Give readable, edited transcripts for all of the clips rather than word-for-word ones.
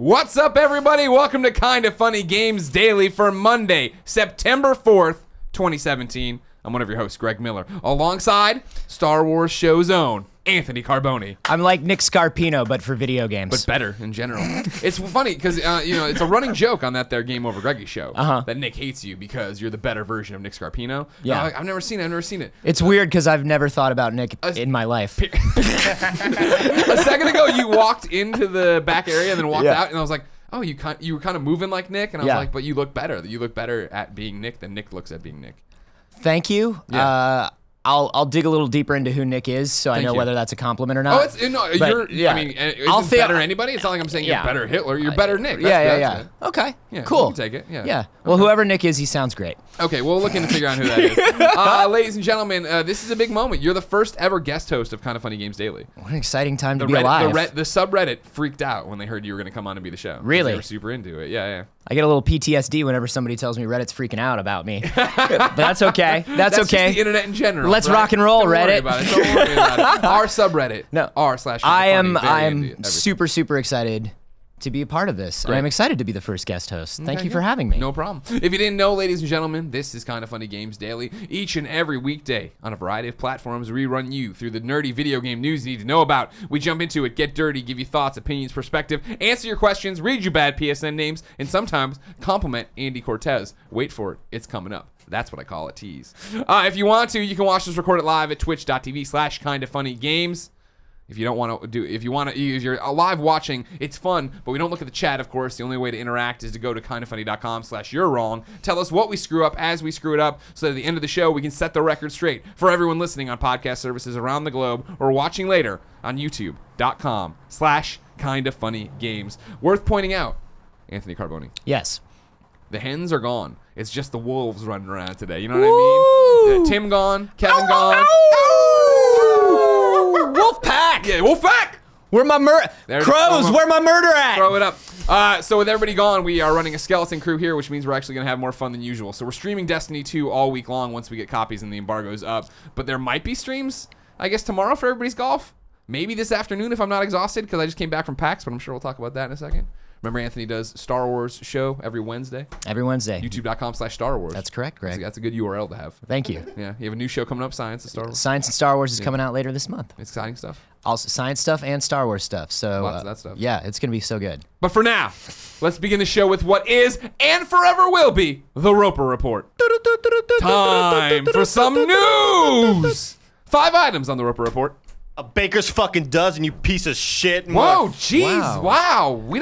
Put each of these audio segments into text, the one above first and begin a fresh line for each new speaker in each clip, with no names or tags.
What's up, everybody? Welcome to Kinda Funny Games Daily for Monday, September 4th, 2017. I'm one of your hosts, Greg Miller, alongside Star Wars Show's own Anthony Carboni.
I'm like Nick Scarpino, but for video games.
But better in general. It's funny because it's a running joke on that there Game Over Greggy show that Nick hates you because you're the better version of Nick Scarpino.
Yeah,
I've never seen it.
It's weird because I've never thought about Nick in my life.
A second ago, you walked into the back area and then walked out, and I was like, oh, you were kind of moving like Nick, and I was like, but you look better. You look better at being Nick than Nick looks at being Nick.
Thank you. Yeah. I'll dig a little deeper into who Nick is, so I know whether that's a compliment or not.
Oh, I mean, isn't better anybody? It's not like I'm saying you're better Hitler. You're better Nick.
Yeah. Okay.
Yeah,
cool.
You can take it. Yeah.
Yeah. Well, whoever Nick is, he sounds great.
Okay, we'll look into figure out who that is. Ladies and gentlemen, this is a big moment. You're the first ever guest host of Kinda Funny Games Daily.
What an exciting time to be alive.
The subreddit freaked out when they heard you were going to come on and be the show.
Really?
They were super into it. Yeah.
I get a little PTSD whenever somebody tells me Reddit's freaking out about me. But that's okay. That's okay.
Just the internet in general.
Let's rock and roll, Reddit.
Don't worry about it. Our subreddit.
No.
r/.
I am super excited to be a part of this. And I'm excited to be the first guest host. Thank you for having me.
No problem. If you didn't know, ladies and gentlemen, this is Kinda Funny Games Daily. Each and every weekday on a variety of platforms, we run you through the nerdy video game news you need to know about. We jump into it, get dirty, give you thoughts, opinions, perspective, answer your questions, read you bad PSN names, and sometimes compliment Andy Cortez. Wait for it. It's coming up. That's what I call a tease. If you want to, you can watch us record it live at twitch.tv/kindafunnygames. If you don't want to if you're live watching, it's fun, but we don't look at the chat, of course. The only way to interact is to go to kindafunny.com/you're wrong. Tell us what we screw up as we screw it up, so that at the end of the show, we can set the record straight for everyone listening on podcast services around the globe or watching later on youtube.com/kindafunnygames. Worth pointing out, Anthony Carboni.
Yes.
The hens are gone. It's just the wolves running around today. You know what I mean? Tim gone, Kevin gone.
Wolf pack!
Yeah, wolf pack!
Where my crows? Where my murder at?
Throw it up. So with everybody gone, we are running a skeleton crew here, which means we're actually going to have more fun than usual. So we're streaming Destiny 2 all week long once we get copies and the embargo's up. But there might be streams, I guess, tomorrow for everybody's golf. Maybe this afternoon if I'm not exhausted, because I just came back from PAX, but I'm sure we'll talk about that in a second. Remember, Anthony does Star Wars show every Wednesday?
Every Wednesday.
YouTube.com/Star Wars.
That's correct, Greg.
That's a good URL to have.
Thank you.
Yeah, you have a new show coming up, Science and Star Wars.
Science and Star Wars is coming out later this month.
Exciting stuff.
Also, science stuff and Star Wars stuff. So
lots of that stuff.
Yeah, it's going to be so good.
But for now, let's begin the show with what is and forever will be the Roper Report. Time for some news. 5 items on the Roper Report.
A baker's fucking dozen, you piece of shit.
Whoa, jeez, wow. We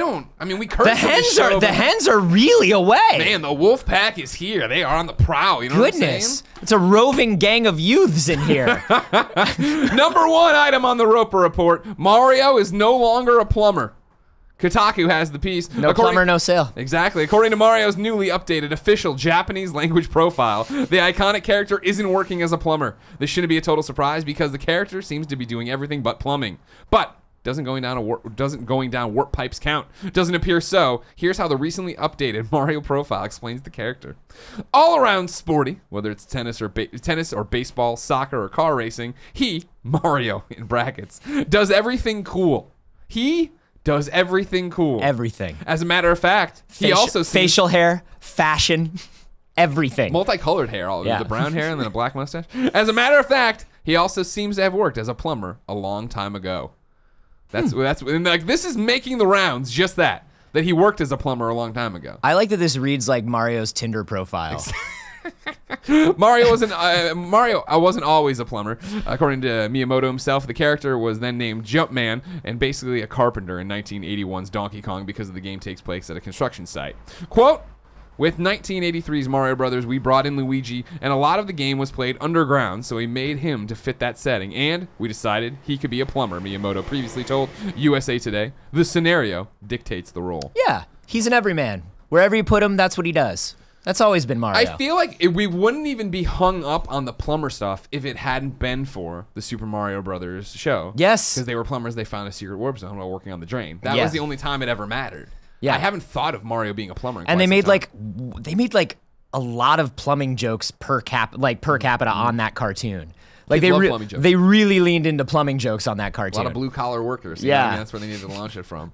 curse.
The hens are really away.
Man, the wolf pack is here. They are on the prowl. You know what I'm saying?
It's a roving gang of youths in here.
Number 1 item on the Roper Report: Mario is no longer a plumber. Kotaku has the piece.
No plumber, no sale.
Exactly. According to Mario's newly updated official Japanese language profile, the iconic character isn't working as a plumber. This shouldn't be a total surprise because the character seems to be doing everything but plumbing. But doesn't going down warp pipes count? Doesn't appear so. Here's how the recently updated Mario profile explains the character. All around sporty, whether it's tennis or baseball, soccer or car racing, he, Mario in brackets, does everything cool. He does everything cool.
Everything.
As a matter of fact, he also
facial hair, fashion, everything.
Multicolored hair, the brown hair and then a black mustache. As a matter of fact, he also seems to have worked as a plumber a long time ago. This is making the rounds. Just that he worked as a plumber a long time ago.
I like that this reads like Mario's Tinder profile.
Mario wasn't always a plumber. According to Miyamoto himself, the character was then named Jumpman and basically a carpenter in 1981's Donkey Kong because the game takes place at a construction site. Quote, with 1983's Mario Brothers, we brought in Luigi, and a lot of the game was played underground, so we made him to fit that setting, and we decided he could be a plumber, Miyamoto previously told USA Today. The scenario dictates the role.
Yeah, he's an everyman. Wherever you put him, that's what he does. That's always been Mario.
I feel like we wouldn't even be hung up on the plumber stuff if it hadn't been for the Super Mario Brothers show.
Yes.
Because they were plumbers, they found a secret warp zone while working on the drain. That was the only time it ever mattered. Yeah. I haven't thought of Mario being a plumber in quite
they made
some time.
they made a lot of plumbing jokes per capita on that cartoon. Like they really leaned into plumbing jokes on that cartoon.
A lot of blue collar workers.
Yeah.
I mean, that's where they needed to launch it from.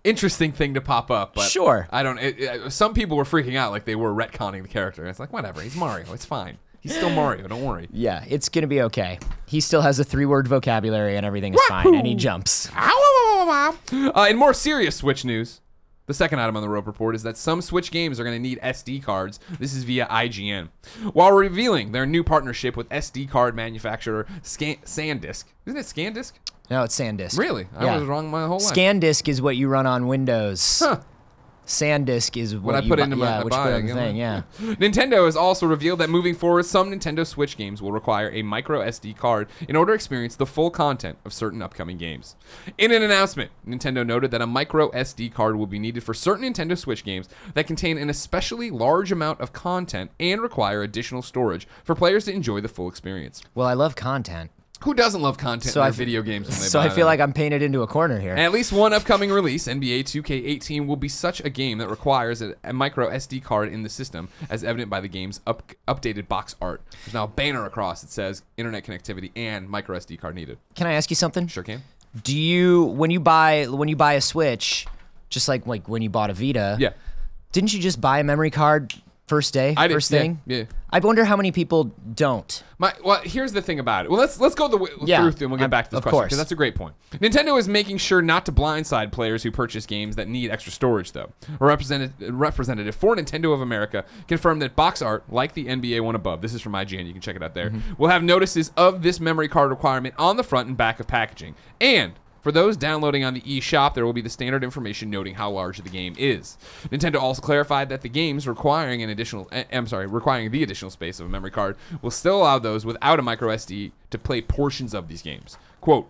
interesting thing to pop up. But
Sure.
I don't. Some people were freaking out like they were retconning the character. It's like, whatever. He's Mario. It's fine. He's still Mario. Don't worry.
Yeah, it's gonna be okay. He still has a 3-word vocabulary, and everything is fine. And he jumps.
In more serious Switch news, the second item on the Rope Report is that some Switch games are going to need SD cards. This is via IGN. While revealing their new partnership with SD card manufacturer SanDisk. Isn't it ScanDisk?
No, it's SanDisk.
Really? I was wrong my whole life.
ScanDisk is what you run on Windows.
Huh.
SanDisk is what
I
you
put into my
what you put on the thing,
Nintendo has also revealed that moving forward, some Nintendo Switch games will require a micro SD card in order to experience the full content of certain upcoming games. In an announcement, Nintendo noted that a micro SD card will be needed for certain Nintendo Switch games that contain an especially large amount of content and require additional storage for players to enjoy the full experience.
Well, I love content.
Who doesn't love content in their video games when they
So
buy
I feel
them?
like I'm painted into a corner here.
And at least one upcoming release, NBA 2K18, will be such a game that requires a micro SD card in the system, as evident by the game's updated box art. There's now a banner across that says internet connectivity and micro SD card needed.
Can I ask you something?
Sure can.
Do you when you buy a Switch, just like when you bought a Vita?
Yeah.
Didn't you just buy a memory card first day?
I did,
first thing?
Yeah.
I wonder how many people don't.
Well, here's the thing about it. Well, let's go through and we'll get back to this
of
question
course.
because that's a great point. Nintendo is making sure not to blindside players who purchase games that need extra storage, though. A representative for Nintendo of America confirmed that box art, like the NBA one above, this is from IGN, you can check it out there, will have notices of this memory card requirement on the front and back of packaging. And for those downloading on the eShop, there will be the standard information noting how large the game is. Nintendo also clarified that the games requiring the additional space of a memory card will still allow those without a micro SD to play portions of these games. Quote,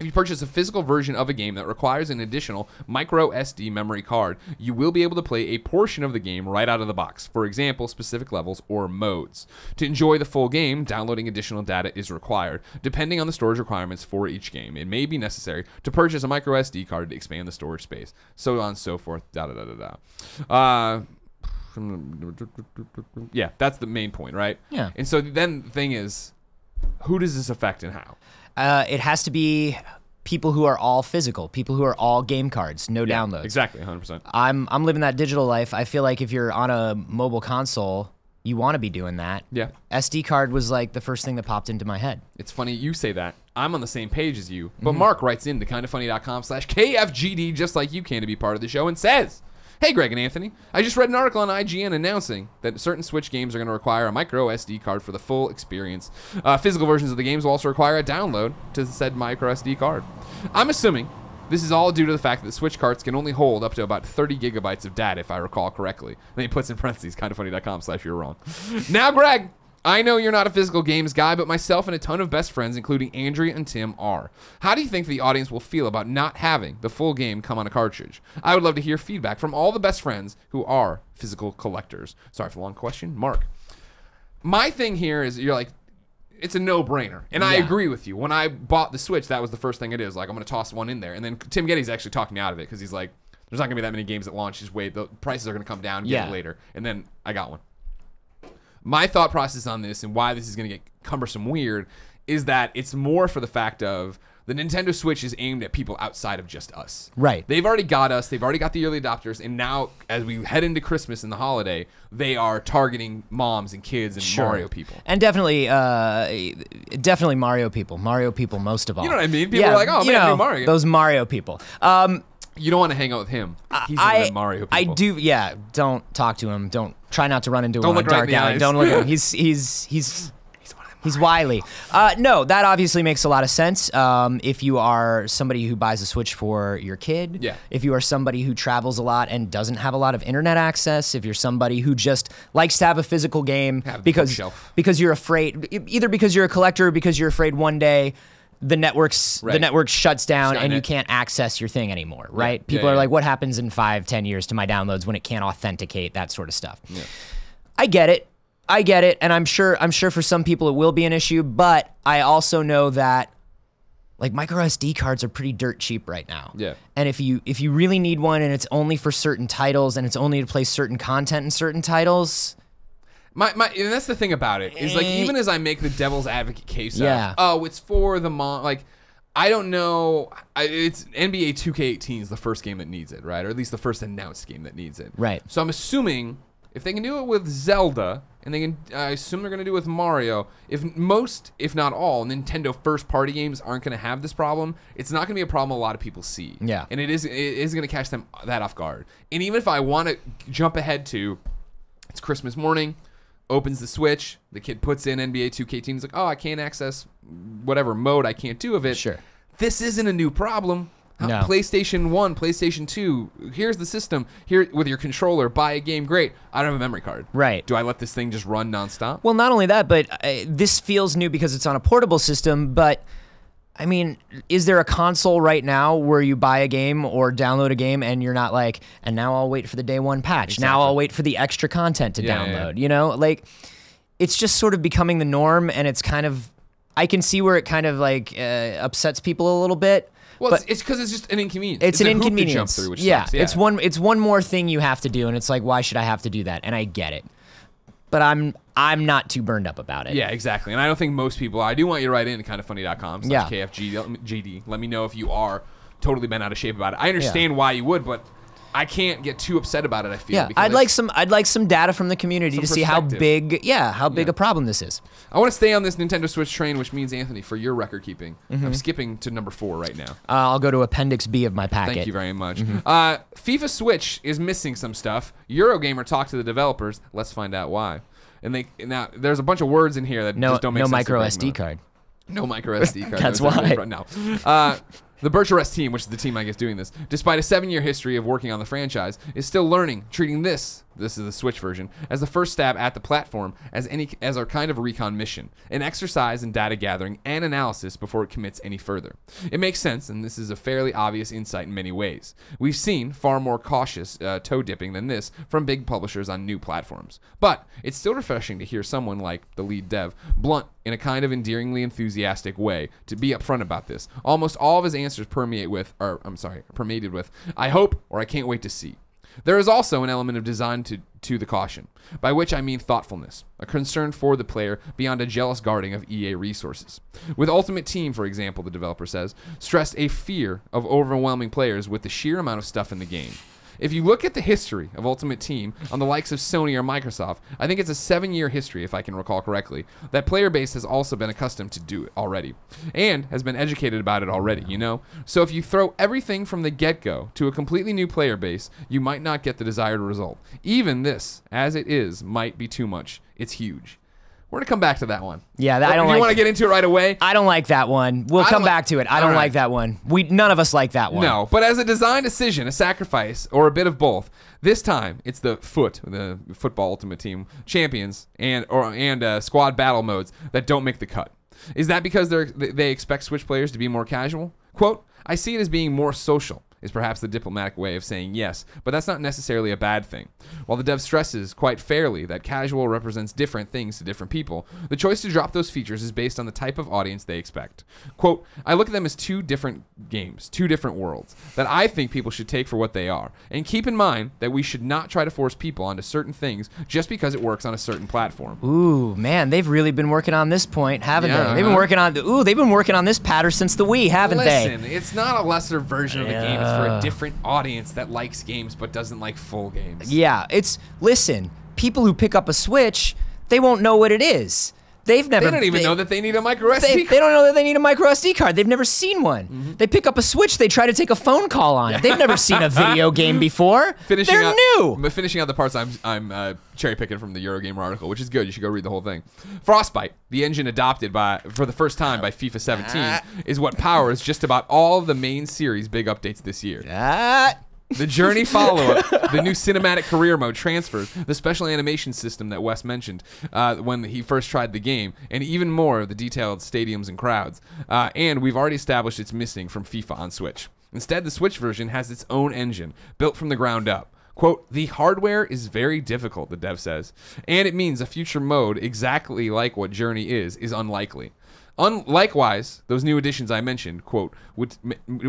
if you purchase a physical version of a game that requires an additional micro SD memory card, you will be able to play a portion of the game right out of the box. For example, specific levels or modes. To enjoy the full game, downloading additional data is required. Depending on the storage requirements for each game, it may be necessary to purchase a micro SD card to expand the storage space. So on and so forth. Yeah, that's the main point, right?
Yeah.
And so then the thing is, who does this affect and how?
It has to be people who are all physical, people who are all game cards, no downloads.
Exactly, 100%.
I'm living that digital life. I feel like if you're on a mobile console, you want to be doing that.
Yeah.
SD card was like the first thing that popped into my head.
It's funny you say that. I'm on the same page as you. But Mark writes in to kindafunny.com/KFGD just like you can to be part of the show and says, hey, Greg and Anthony, I just read an article on IGN announcing that certain Switch games are going to require a micro SD card for the full experience. Physical versions of the games will also require a download to said micro SD card. I'm assuming this is all due to the fact that the Switch carts can only hold up to about 30 gigabytes of data, if I recall correctly. Then he puts in parentheses, kindafunny.com/you're wrong. Now, Greg, I know you're not a physical games guy, but myself and a ton of best friends, including Andrea and Tim, are. How do you think the audience will feel about not having the full game come on a cartridge? I would love to hear feedback from all the best friends who are physical collectors. Sorry for the long question. Mark. My thing here is you're like, it's a no-brainer. And I agree with you. When I bought the Switch, that was the first thing it is. Like, I'm going to toss one in there. And then Tim Gettys actually talked me out of it because he's like, there's not going to be that many games at launch. Just wait. The prices are going to come down get it later. And then I got one. My thought process on this and why this is going to get cumbersome weird is that it's more for the fact of the Nintendo Switch is aimed at people outside of just us.
Right.
They've already got us. They've already got the early adopters. And now, as we head into Christmas and the holiday, they are targeting moms and kids and Mario people.
And definitely Mario people. Mario people most of all.
You know what I mean? People are like, oh, man, new Mario.
Those Mario people.
You don't want to hang out with him. He's one of the Mario people.
I do, yeah. Don't talk to him. Don't try not to run into him
Don't
on a
look right
dark
in the
alley.
eyes.
Don't look at him. He's wily. No, that obviously makes a lot of sense. If you are somebody who buys a Switch for your kid, if you are somebody who travels a lot and doesn't have a lot of internet access, if you're somebody who just likes to have a physical game because you're afraid, either because you're a collector or because you're afraid one day the network shuts down and you can't access your thing anymore, right? People are like, what happens in 5-10 years to my downloads when it can't authenticate, that sort of stuff. Yeah. I get it, and I'm sure for some people it will be an issue, but I also know that like micro SD cards are pretty dirt cheap right now.
Yeah.
And if you really need one and it's only for certain titles and it's only to play certain content in certain titles,
and that's the thing about it is like even as I make the devil's advocate case of, oh, it's for the mom, like I don't know. It's NBA 2K18 is the first game that needs it, right? Or at least the first announced game that needs it.
Right.
So I'm assuming if they can do it with Zelda, and they can, I assume they're going to do it with Mario. If most, if not all, Nintendo first-party games aren't going to have this problem, it's not going to be a problem a lot of people see.
Yeah.
And it is going to catch them that off guard. And even if I want to jump ahead to, it's Christmas morning, opens the Switch, the kid puts in NBA 2K18, he's like, oh, I can't access whatever mode I can't do of it.
Sure.
This isn't a new problem.
No.
PlayStation 1, PlayStation 2, here's the system. Here with your controller, buy a game, great. I don't have a memory card.
Right.
Do I let this thing just run nonstop?
Well, not only that, but this feels new because it's on a portable system, but I mean, is there a console right now where you buy a game or download a game and you're not like, and now I'll wait for the day one patch.
Exactly.
Now I'll wait for the extra content to download,
yeah.
You know? Like, it's just sort of becoming the norm, and it's kind of, I can see where it kind of like upsets people a little bit.
Well,
but
it's because it's just an inconvenience.
It's an
a hoop to
inconvenience.
jump through, which
yeah,
sucks. Yeah,
it's one more thing you have to do, and it's like, why should I have to do that? And I get it, but I'm not too burned up about it.
Yeah, exactly. And I don't think most people are. I do want you to write in to kindoffunny.com
Yeah.
KFGJD. Let me know if you are totally bent out of shape about it. I understand why you would, but I can't get too upset about it, I feel.
Yeah, I'd like some data from the community to see how big a problem this is.
I want to stay on this Nintendo Switch train, which means, Anthony, for your record keeping, I'm skipping to number 4 right now.
I'll go to Appendix B of my packet.
Thank you very much. FIFA Switch is missing some stuff. Eurogamer talked to the developers. Let's find out why. And now there's a bunch of words in here that just don't make sense.
No micro SD card.
No micro SD card.
That's why.
No. The Birch Arrest team, which is the team I guess doing this, despite a 7-year history of working on the franchise, is still learning, treating this is the Switch version, as the first stab at the platform as our kind of recon mission, an exercise in data gathering and analysis before it commits any further. It makes sense, and this is a fairly obvious insight in many ways. We've seen far more cautious toe dipping than this from big publishers on new platforms. But it's still refreshing to hear someone like the lead dev blunt in a kind of endearingly enthusiastic way to be upfront about this. Almost all of his answers permeated with, I hope or I can't wait to see. There is also an element of design to the caution, by which I mean thoughtfulness, a concern for the player beyond a jealous guarding of EA resources. With Ultimate Team, for example, the developer says, stressed a fear of overwhelming players with the sheer amount of stuff in the game. If you look at the history of Ultimate Team on the likes of Sony or Microsoft, I think it's a 7-year history, if I can recall correctly. That player base has also been accustomed to do it already, and has been educated about it already, you know? So if you throw everything from the get-go to a completely new player base, you might not get the desired result. Even this, as it is, might be too much. It's huge. We're going to come back to that one.
Yeah, I don't like.
Do you want to get into it right away?
I don't like that one. We'll come back to it. I don't like that one. None of us like that one.
No, but as a design decision, a sacrifice, or a bit of both, this time it's the Football Ultimate Team champions and squad battle modes that don't make the cut. Is that because they expect Switch players to be more casual? Quote, I see it as being more social, is perhaps the diplomatic way of saying yes, but that's not necessarily a bad thing. While the dev stresses quite fairly that casual represents different things to different people, the choice to drop those features is based on the type of audience they expect. Quote, I look at them as 2 different games, 2 different worlds, that I think people should take for what they are. And keep in mind that we should not try to force people onto certain things just because it works on a certain platform.
Ooh, man, they've really been working on this point, haven't they? They've been working on this pattern since the Wii, haven't they?
Listen, it's not a lesser version of the game. It's for a different audience that likes games but doesn't like full games.
Yeah, listen, people who pick up a Switch, they won't know what it is. They don't
even know that they need a micro SD card.
They don't know that they need a micro SD card. They've never seen one. They pick up a Switch, they try to take a phone call on it. They've never seen a video game before. They're new.
But finishing out the parts I'm cherry picking from the Eurogamer article, which is good. You should go read the whole thing. Frostbite, the engine adopted for the first time by FIFA 17, is what powers just about all of the main series' big updates this year. The Journey follow-up, the new cinematic career mode transfers, the special animation system that Wes mentioned when he first tried the game, and even more of the detailed stadiums and crowds. And we've already established it's missing from FIFA on Switch. Instead, the Switch version has its own engine, built from the ground up. Quote, the hardware is very difficult, the dev says, and it means a future mode exactly like what Journey is unlikely. Likewise, those new additions I mentioned, quote, would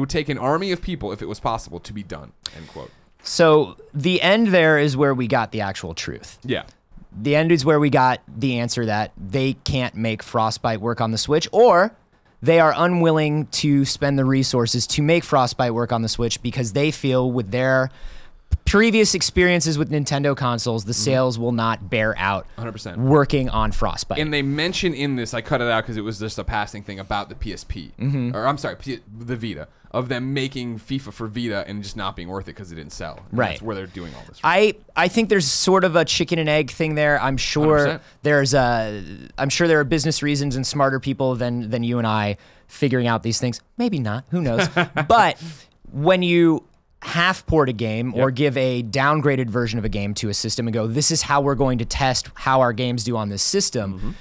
take an army of people if it was possible to be done, end quote.
So the end there is where we got the actual truth.
Yeah.
The end is where we got the answer that they can't make Frostbite work on the Switch, or they are unwilling to spend the resources to make Frostbite work on the Switch because they feel with their previous experiences with Nintendo consoles, the sales will not bear out
100%
working on Frostbite.
And they mention in this, I cut it out because it was just a passing thing about the PSP, or I'm sorry, the Vita, of them making FIFA for Vita and just not being worth it because it didn't sell. And
right.
That's where they're doing all this.
I think there's sort of a chicken and egg thing there. I'm sure 100%. I'm sure there are business reasons and smarter people than you and I figuring out these things. Maybe not. Who knows? But when you half port a game or give a downgraded version of a game to a system and go, this is how we're going to test how our games do on this system.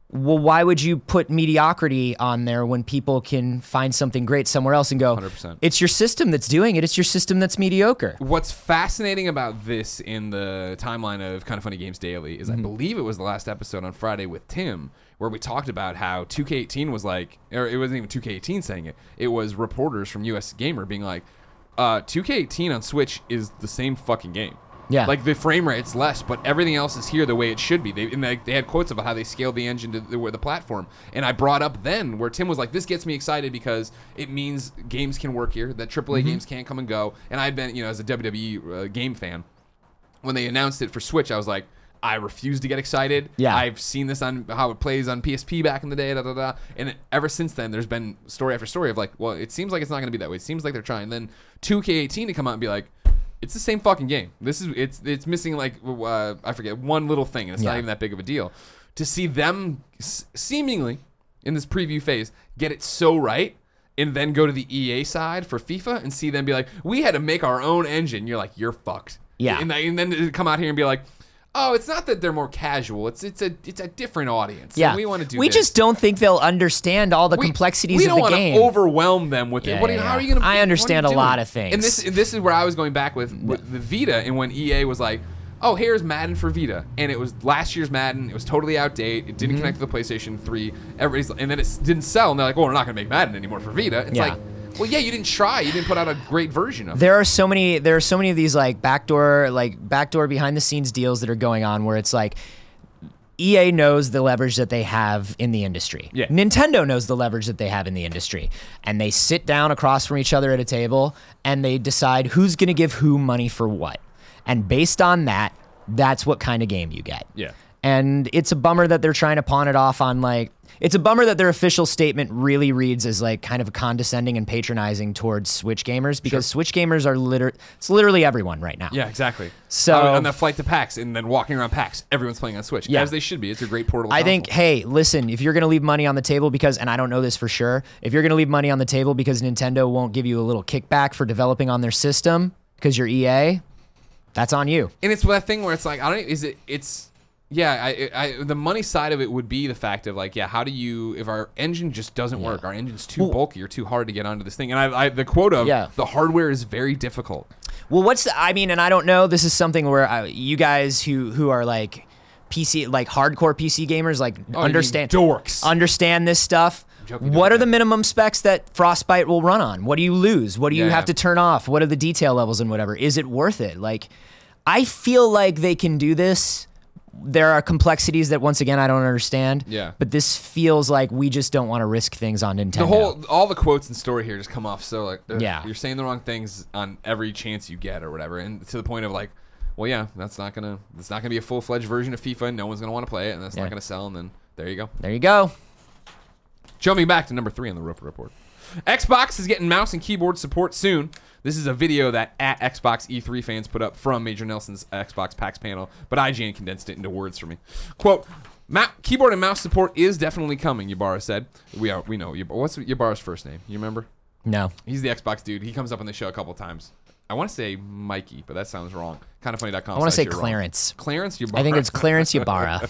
Well, why would you put mediocrity on there when people can find something great somewhere else and go,
100%.
It's your system that's doing it. It's your system that's mediocre.
What's fascinating about this in the timeline of Kind of Funny Games Daily is I believe it was the last episode on Friday with Tim where we talked about how 2K18 was like, or it wasn't even 2K18 saying it. It was reporters from US Gamer being like, 2K18 on Switch is the same fucking game.
Yeah.
Like, the frame rate's less, but everything else is here the way it should be. They had quotes about how they scaled the engine to the platform. And I brought up then where Tim was like, this gets me excited because it means games can work here, that AAA games can't come and go. And I'd been, as a WWE game fan, when they announced it for Switch, I was like, I refuse to get excited.
Yeah.
I've seen this on how it plays on PSP back in the day, And ever since then, there's been story after story of like, well, it seems like it's not going to be that way. It seems like they're trying. Then 2K18 to come out and be like, it's the same fucking game. It's missing like I forget one little thing, and it's not even that big of a deal. To see them seemingly in this preview phase get it so right, and then go to the EA side for FIFA and see them be like, we had to make our own engine. You're like, you're fucked.
Yeah.
And then to come out here and be like, oh, it's not that they're more casual. It's a different audience.
Yeah,
and we want to do.
We just don't think they'll understand all the complexities of the game.
We don't want to overwhelm them with it. How are you going to?
I understand a lot of things.
And this is where I was going back with the Vita, and when EA was like, oh, here's Madden for Vita, and it was last year's Madden. It was totally outdated. It didn't connect to the PlayStation 3. And then it didn't sell, and they're like, well, we're not going to make Madden anymore for Vita. It's like, well, yeah, you didn't try. You didn't put out a great version of it.
There are so many of these like backdoor behind the scenes deals that are going on where it's like EA knows the leverage that they have in the industry.
Yeah.
Nintendo knows the leverage that they have in the industry. And they sit down across from each other at a table and they decide who's going to give who money for what. And based on that, that's what kind of game you get.
Yeah.
And it's a bummer that they're trying to pawn it off on like, it's a bummer that their official statement really reads as like kind of condescending and patronizing towards Switch gamers because Switch gamers are literally everyone right now.
Yeah, exactly.
So
on the flight to PAX and then walking around PAX, everyone's playing on Switch, as they should be. It's a great portable console.
I think, hey, listen, if you're going to leave money on the table because, and I don't know this for sure, if you're going to leave money on the table because Nintendo won't give you a little kickback for developing on their system because you're EA, that's on you.
And it's that thing where it's like, the money side of it would be the fact of like, how do you, if our engine just doesn't work, our engine's too bulky or too hard to get onto this thing. And the quote of the hardware is very difficult.
Well, and I don't know, this is something where you guys who are like PC, like hardcore PC gamers, like understand this stuff. What are the minimum specs that Frostbite will run on? What do you lose? What do you have to turn off? What are the detail levels and whatever? Is it worth it? Like, I feel like they can do this. There are complexities that, once again, I don't understand.
Yeah.
But this feels like we just don't want to risk things on Nintendo.
All the quotes and story here just come off so like,
yeah,
you're saying the wrong things on every chance you get or whatever, and to the point of like, well, yeah, it's not gonna be a full-fledged version of FIFA. No one's gonna want to play it, and that's not gonna sell. And then there you go.
There you go.
Jumping back to number 3 on the Roper Report. Xbox is getting mouse and keyboard support soon. This is a video that at Xbox E3 fans put up from Major Nelson's Xbox PAX panel, but IGN condensed it into words for me. Quote, keyboard and mouse support is definitely coming, Ybarra said. We know. What's Ybarra's first name? You remember?
No.
He's the Xbox dude. He comes up on the show a couple times. I want to say Mikey, but that sounds wrong. Kindoffunny.com.
I want to say Clarence.
Wrong. Clarence Ybarra.
I think it's Clarence Ybarra.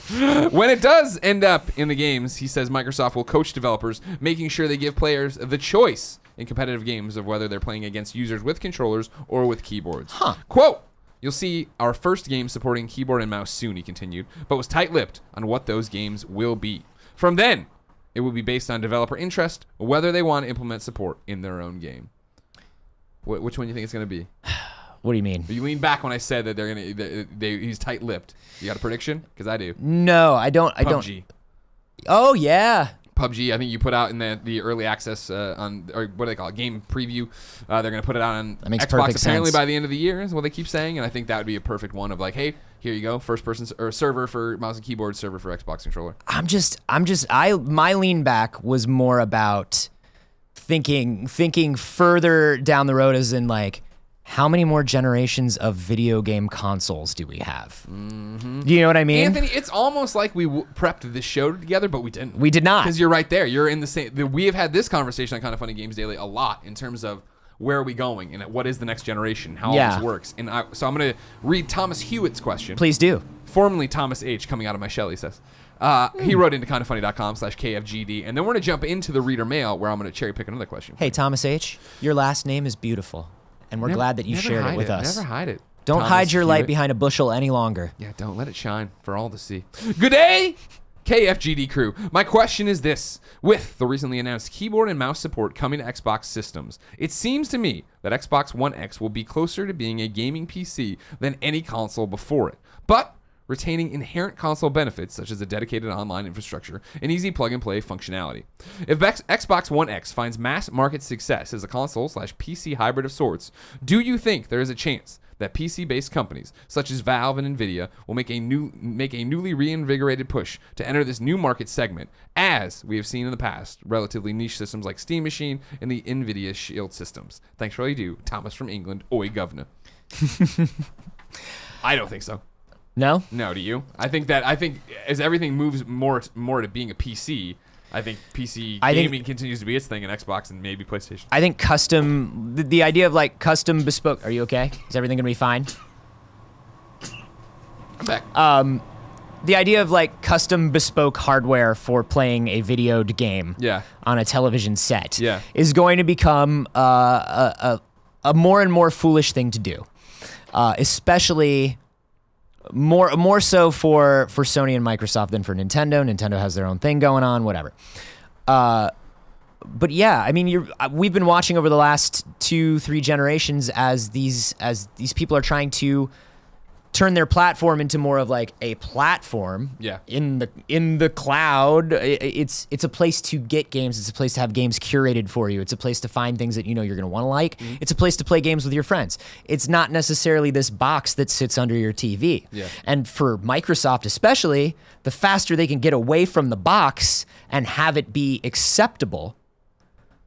When it does end up in the games, he says Microsoft will coach developers, making sure they give players the choice in competitive games of whether they're playing against users with controllers or with keyboards. Quote, you'll see our first game supporting keyboard and mouse soon, he continued, but was tight-lipped on what those games will be. From then, it will be based on developer interest, whether they want to implement support in their own game. Which one do you think it's going to be?
What do you mean?
You leaned back when I said that he's tight-lipped. You got a prediction? Because I do.
No, I don't.
PUBG.
Oh, yeah.
PUBG, I think you put out in the early access on, or what do they call it, game preview. They're going to put it out on Xbox apparently by the end of the year is what they keep saying. And I think that would be a perfect one of like, hey, here you go, first person or server for mouse and keyboard, server for Xbox controller.
My lean back was more about thinking further down the road, as in like, how many more generations of video game consoles do we have? Do you know what I mean?
Anthony, it's almost like we prepped this show together, but we didn't.
We did not.
Because you're right there. You're in the same. We have had this conversation on Kind of Funny Games Daily a lot in terms of where are we going and what is the next generation, how all this works. And so I'm going to read Thomas Hewitt's question.
Please do.
Formerly Thomas H. coming out of my shell, he says. He wrote into kindoffunny.com/KFGD, and then we're going to jump into the reader mail where I'm going to cherry pick another question.
Hey, Thomas H., your last name is beautiful. And we're glad that you shared it with us.
Never hide it.
Don't hide your light behind a bushel any longer.
Yeah, don't let it shine for all to see. Good day, KFGD crew. My question is this. With the recently announced keyboard and mouse support coming to Xbox systems, it seems to me that Xbox One X will be closer to being a gaming PC than any console before it. But retaining inherent console benefits such as a dedicated online infrastructure and easy plug-and-play functionality. If Xbox One X finds mass market success as a console/PC hybrid of sorts, do you think there is a chance that PC-based companies such as Valve and Nvidia will make a newly reinvigorated push to enter this new market segment, as we have seen in the past, relatively niche systems like Steam Machine and the Nvidia Shield systems? Thanks for all you do, Thomas from England. Oi, governor. I don't think so.
No?
No, do you? I think as everything moves more to being a PC, I think PC gaming continues to be its thing, and Xbox and maybe PlayStation.
I think the idea of like custom bespoke. Are you okay? Is everything gonna be fine?
I'm back.
The idea of like custom bespoke hardware for playing a videoed game on a television set is going to become a more and more foolish thing to do, especially. More so for Sony and Microsoft than for Nintendo. Nintendo has their own thing going on, whatever. But yeah, I mean, we've been watching over the last 2-3 generations as these people are trying to turn their platform into more of like a platform in the cloud. It's a place to get games. It's a place to have games curated for you. It's a place to find things that you know you're going to want to like. It's a place to play games with your friends. It's not necessarily this box that sits under your TV. And for Microsoft especially, the faster they can get away from the box and have it be acceptable,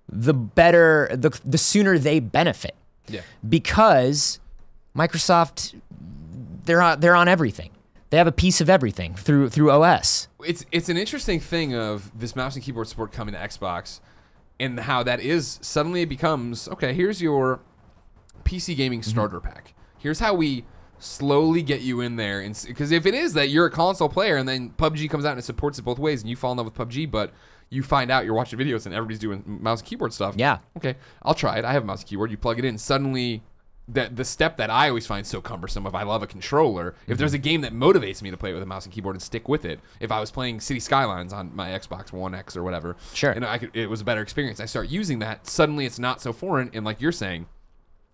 the better, the sooner they benefit. Because Microsoft, they're on everything. They have a piece of everything through OS.
It's an interesting thing of this mouse and keyboard support coming to Xbox, and how that is suddenly it becomes, okay, here's your PC gaming starter pack. Here's how we slowly get you in there, and because if it is that you're a console player and then PUBG comes out and it supports it both ways, and you fall in love with PUBG, but you find out you're watching videos and everybody's doing mouse and keyboard stuff. Okay, I'll try it. I have a mouse and keyboard. You plug it in, suddenly. The step that I always find so cumbersome if I love a controller, if there's a game that motivates me to play it with a mouse and keyboard and stick with it, if I was playing City Skylines on my Xbox One X or whatever, and it was a better experience, I start using that, suddenly it's not so foreign, and like you're saying,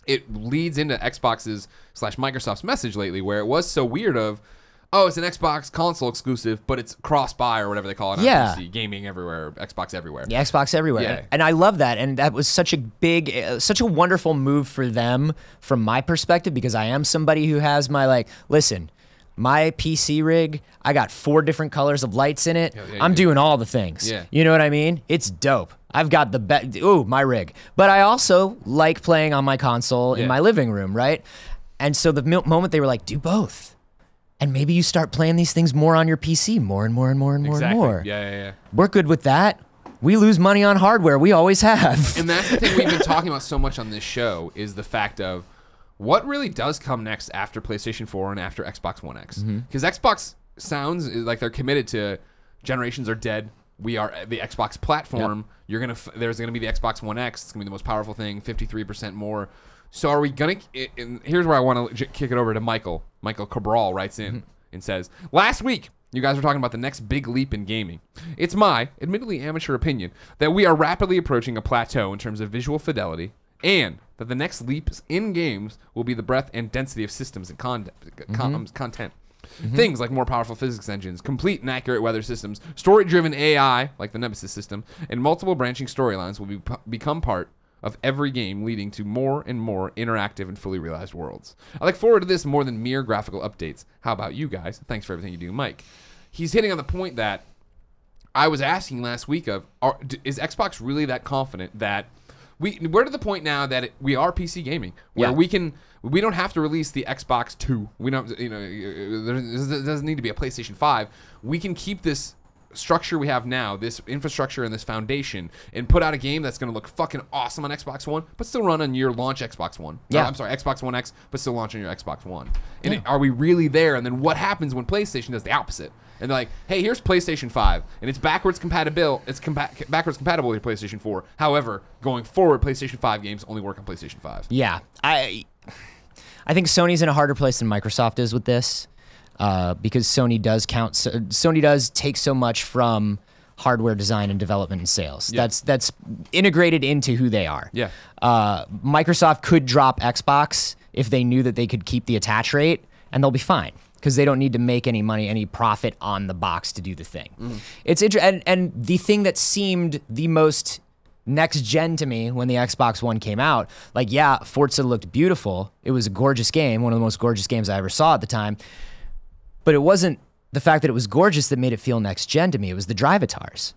it leads into Xbox's / Microsoft's message lately, where it was so weird of, oh, it's an Xbox console exclusive, but it's cross-buy or whatever they call it on PC, gaming everywhere, Xbox everywhere.
Yeah, Xbox everywhere. And I love that, and that was such a wonderful move for them from my perspective, because I am somebody who has my, listen, my PC rig, I got 4 different colors of lights in it. I'm doing all the things. You know what I mean? It's dope. I've got the best, my rig. But I also like playing on my console in my living room, right? And so the moment they were like, do both. And maybe you start playing these things more on your PC, more and more and more and more and more. We're good with that. We lose money on hardware. We always have.
And that's the thing we've been talking about so much on this show, is the fact of what really does come next after PlayStation 4 and after Xbox One X. Because Xbox sounds like they're committed to generations are dead. We are the Xbox platform. There's gonna be the Xbox One X. It's gonna be the most powerful thing, 53% more. So are we going to... Here's where I want to kick it over to Michael. Michael Cabral writes in and says, last week, you guys were talking about the next big leap in gaming. It's my, admittedly amateur opinion, that we are rapidly approaching a plateau in terms of visual fidelity, and that the next leaps in games will be the breadth and density of systems and content. Things like more powerful physics engines, complete and accurate weather systems, story-driven AI, like the Nemesis system, and multiple branching storylines will become part of every game, leading to more and more interactive and fully realized worlds. I look forward to this more than mere graphical updates. How about you guys? Thanks for everything you do, Mike. He's hitting on the point that I was asking last week of, is Xbox really that confident that we're to the point now that we are PC gaming, where we don't have to release the Xbox 2. We don't, there doesn't need to be a PlayStation 5. We can keep this structure we have now, this infrastructure and this foundation, and put out a game that's going to look fucking awesome on Xbox One, but still run on your launch Xbox One.
Yeah.
I'm sorry, Xbox One X, but still launch on your Xbox One. And are we really there? And then what happens when PlayStation does the opposite? And they're like, hey, here's PlayStation 5, and it's backwards compatible. It's backwards compatible with your PlayStation 4. However, going forward, PlayStation 5 games only work on PlayStation 5.
Yeah, I think Sony's in a harder place than Microsoft is with this. Because Sony does take so much from hardware design and development and sales. Yeah. That's integrated into who they are.
Yeah.
Microsoft could drop Xbox if they knew that they could keep the attach rate, and they'll be fine because they don't need to make any money, any profit on the box to do the thing. It's interesting, and the thing that seemed the most next gen to me when the Xbox One came out, like, yeah, Forza looked beautiful. It was a gorgeous game, one of the most gorgeous games I ever saw at the time. But it wasn't the fact that it was gorgeous that made it feel next gen to me. It was the drivatars.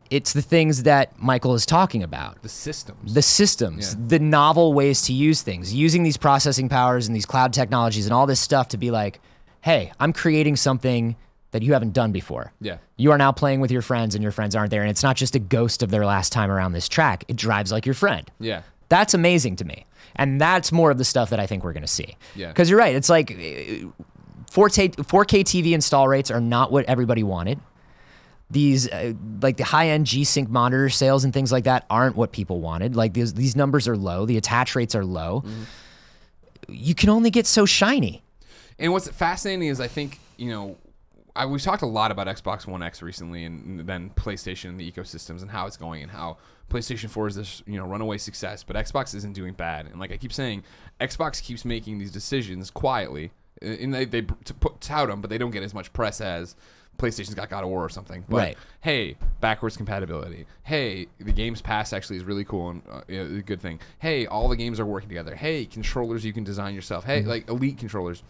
It's the things that Michael is talking about.
The systems.
The novel ways to use things. Using these processing powers and these cloud technologies and all this stuff to be like, hey, I'm creating something that you haven't done before.
Yeah.
You are now playing with your friends and your friends aren't there. And it's not just a ghost of their last time around this track. It drives like your friend.
Yeah.
That's amazing to me. And that's more of the stuff that I think we're going to see.
Yeah.
Because you're right. It's like 4K TV install rates are not what everybody wanted. These like the high-end G-Sync monitor sales and things like that aren't what people wanted. Like these numbers are low. The attach rates are low. You can only get so shiny.
And what's fascinating is I think, we've talked a lot about Xbox One X recently and then PlayStation and the ecosystems and how it's going and how PlayStation 4 is this, runaway success, but Xbox isn't doing bad. And like I keep saying, Xbox keeps making these decisions quietly. And they tout them, but they don't get as much press as PlayStation's got God of War or something. But hey, backwards compatibility. Hey, the Games Pass actually is really cool and a good thing. Hey, all the games are working together. Hey, controllers you can design yourself. Hey, like elite controllers.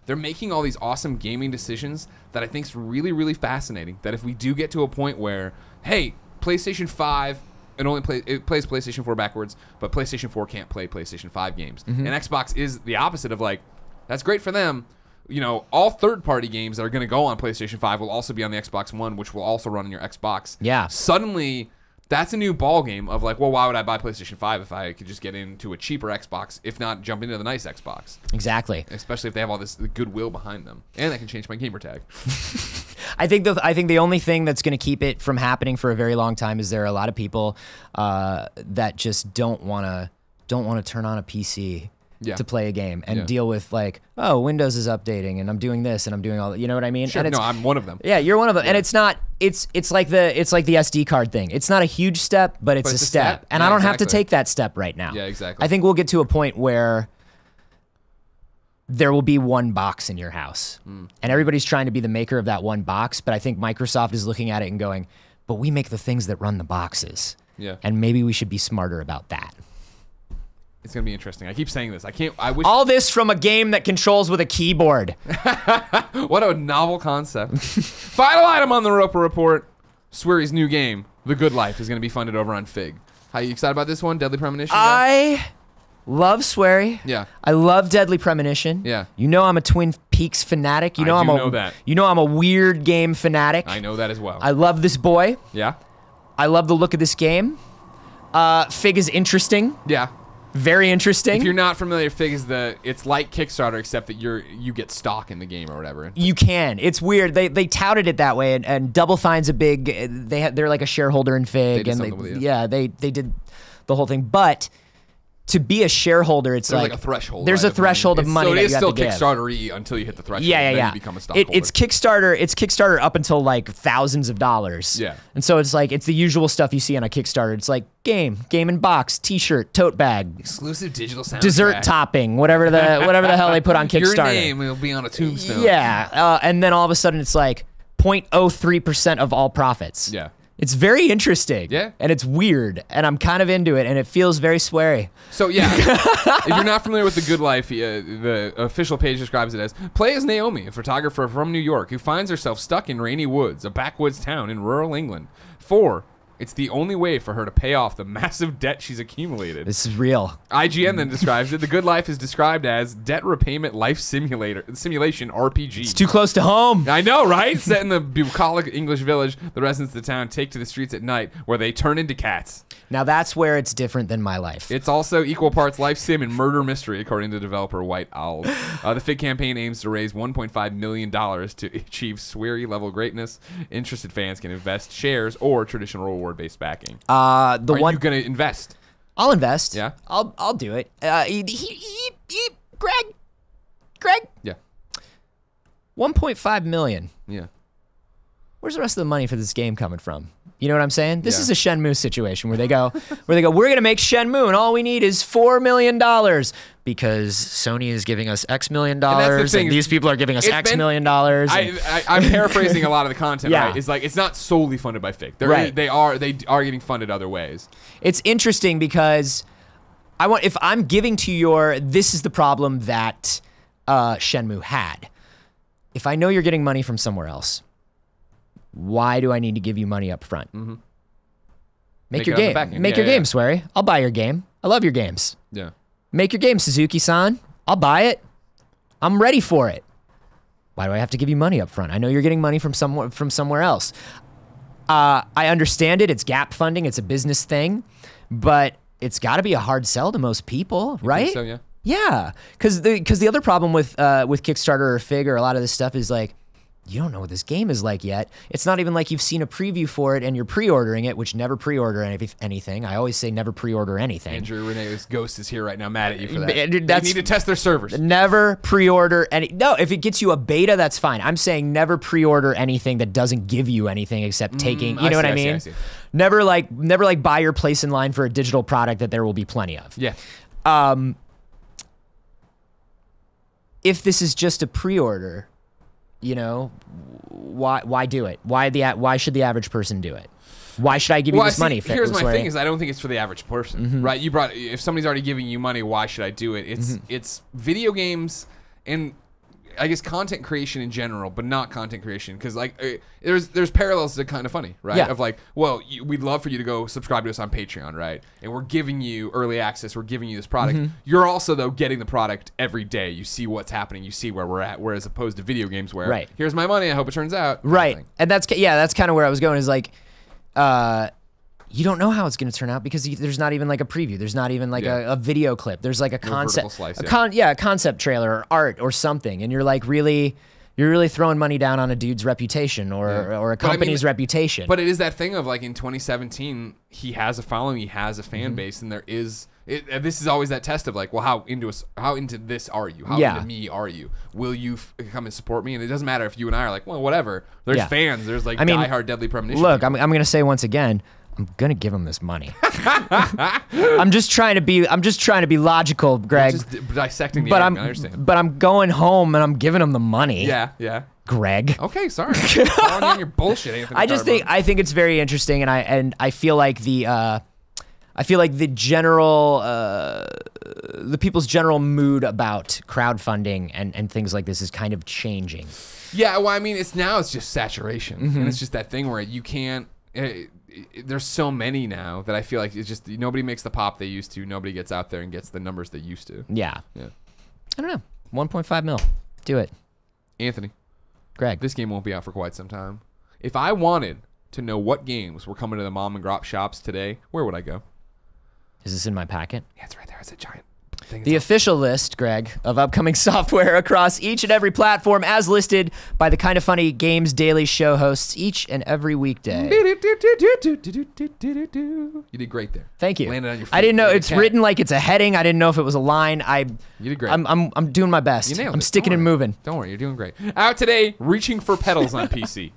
They're making all these awesome gaming decisions that I think is really, really fascinating. That if we do get to a point where, hey, PlayStation 5 it plays PlayStation 4 backwards, but PlayStation 4 can't play PlayStation 5 games. And Xbox is the opposite of like, that's great for them. All third-party games that are going to go on PlayStation 5 will also be on the Xbox One, which will also run on your Xbox.
Yeah.
Suddenly, that's a new ball game of like, well, why would I buy PlayStation 5 if I could just get into a cheaper Xbox, if not jump into the nice Xbox?
Exactly.
Especially if they have all this goodwill behind them. And I can change my gamer tag.
I think the only thing that's going to keep it from happening for a very long time is there are a lot of people that just don't want to turn on a PC to play a game and deal with like, oh, Windows is updating and I'm doing this and I'm doing all that. You know what I mean?
Sure. No, I'm one of them.
Yeah, you're one of them. Yeah. And it's not. It's like the SD card thing. It's not a huge step, but it's a step. And I don't have to take that step right now.
Yeah, exactly.
I think we'll get to a point where there will be one box in your house, and everybody's trying to be the maker of that one box. But I think Microsoft is looking at it and going, "But we make the things that run the boxes.
Yeah, and
maybe we should be smarter about that."
It's gonna be interesting. I keep saying this. I wish
all this from a game that controls with a keyboard.
What a novel concept. Final item on the Roper Report: Sweary's new game, The Good Life, is gonna be funded over on Fig. How you excited about this one? Deadly Premonition?
I love Sweary.
Yeah.
I love Deadly Premonition.
Yeah.
I'm a Twin Peaks fanatic. I'm a weird game fanatic.
I know that as well.
I love this boy.
Yeah.
I love the look of this game. Fig is interesting.
Yeah.
Very interesting.
If you're not familiar, Fig is it's like Kickstarter, except that you get stock in the game or whatever.
You can. It's weird. They touted it that way, and Double Fine's a big. They're like a shareholder in Fig,
they did
they did the whole thing. But to be a shareholder, it's
there's like a threshold.
There's
right,
a threshold of money.
So it is still
Kickstarter
Kickstarter-y until you hit the threshold.
Yeah.
Then you become a stockholder.
It's Kickstarter. It's Kickstarter up until like thousands of dollars.
Yeah.
And so it's like it's the usual stuff you see on a Kickstarter. It's like game in box, T-shirt, tote bag,
exclusive digital soundtrack,
dessert topping, whatever the hell they put on Kickstarter.
Your name will be on a tombstone.
Yeah. And then all of a sudden it's like 0.03% of all profits.
Yeah.
It's very interesting.
Yeah.
And it's weird. And I'm kind of into it. And it feels very sweary.
So, yeah. If you're not familiar with The Good Life, the official page describes it as, play as Naomi, a photographer from New York who finds herself stuck in Rainy Woods, a backwoods town in rural England. 4, it's the only way for her to pay off the massive debt she's accumulated.
This is real.
IGN then describes it. The Good Life is described as debt repayment life simulation RPG.
It's too close to home.
I know, right? Set in the bucolic English village, the residents of the town take to the streets at night where they turn into cats.
Now that's where it's different than my life.
It's also equal parts life sim and murder mystery, according to developer White Owl. The FIG campaign aims to raise $1.5 million to achieve Sweary level greatness. Interested fans can invest shares or traditional reward-based backing. Are you going to invest?
I'll invest.
Yeah?
I'll do it. Greg.
Yeah.
1.5 million.
Yeah.
Where's the rest of the money for this game coming from? You know what I'm saying? This
Yeah.
is a Shenmue situation where they go, we're gonna make Shenmue, and all we need is $4 million because Sony is giving us X million dollars, and these people are giving us X million dollars.
I'm paraphrasing a lot of the content.
Yeah.
Right? It's like it's not solely funded by FIG.
Right.
They are getting funded other ways.
It's interesting because if I'm giving to this is the problem that Shenmue had. If I know you're getting money from somewhere else, why do I need to give you money up front?
Mm-hmm.
Make your game. Make your game, Sweary. I'll buy your game. I love your games.
Yeah.
Make your game, Suzuki-san. I'll buy it. I'm ready for it. Why do I have to give you money up front? I know you're getting money from somewhere else. I understand it. It's gap funding. It's a business thing. But it's got to be a hard sell to most people, right?
I think so, yeah.
Yeah. Because the other problem with Kickstarter or FIG or a lot of this stuff is like, you don't know what this game is like yet. It's not even like you've seen a preview for it and you're pre-ordering it, which never pre-order anything. I always say never pre-order anything.
Andrew Renee's ghost is here right now mad at you for that. They need to test their servers.
Never pre-order any. No, if it gets you a beta, that's fine. I'm saying never pre-order anything that doesn't give you anything except taking. You know what I mean? I see. Never buy your place in line for a digital product that there will be plenty of.
Yeah.
If this is just a pre-order, you know, why do it? Why should the average person do it? Why should I give you this money?
Here's my thing: is I don't think it's for the average person, right? If somebody's already giving you money, why should I do it? It's video games and I guess content creation in general, but not content creation because like there's parallels that are kind of funny, right?
Yeah.
Of like, well, we'd love for you to go subscribe to us on Patreon, right? And we're giving you early access. We're giving you this product. You're also though getting the product every day. You see what's happening. You see where we're at. Whereas opposed to video games, where here's my money. I hope it turns out.
Right, and that's kind of where I was going. Is like, you don't know how it's going to turn out because there's not even like a preview. There's not even like a video clip. There's like a concept, slice, a concept trailer or art or something, and you're like really throwing money down on a dude's reputation or a company's reputation.
But it is that thing of like in 2017, he has a following, he has a fan base, and there is. This is always that test of like, well, how into this are you? How into me are you? Will you come and support me? And it doesn't matter if you and I are like, well, whatever. There's fans. There's like diehard Deadly Premonition.
Look, I'm going to say once again, I'm gonna give him this money. I'm just trying to be logical, Greg.
Just dissecting the argument, I understand.
But I'm going home and I'm giving him the money.
Yeah.
Greg.
Okay, sorry. Calling you on your bullshit, Anthony.
I think it's very interesting, and I feel like the general the people's general mood about crowdfunding and things like this is kind of changing.
Yeah, well, I mean, it's just saturation, and it's just that thing where you can't. There's so many now that I feel like it's just nobody makes the pop they used to. Nobody gets out there and gets the numbers they used to.
Yeah. I don't know. 1.5 mil. Do it.
Anthony.
Greg.
This game won't be out for quite some time. If I wanted to know what games were coming to the mom and grop shops today, where would I go?
Is this in my packet?
Yeah, it's right there. It's a giant
The official list, Greg, of upcoming software across each and every platform as listed by the Kinda Funny Games Daily Show hosts each and every weekday.
You did great there.
Thank you.
Landed on your feet.
I didn't know it's written like it's a heading. I didn't know if it was a line.
You did great.
I'm doing my best.
You nailed
I'm
it.
sticking and moving.
Don't worry, you're doing great. Out today, Reaching for Pedals on PC.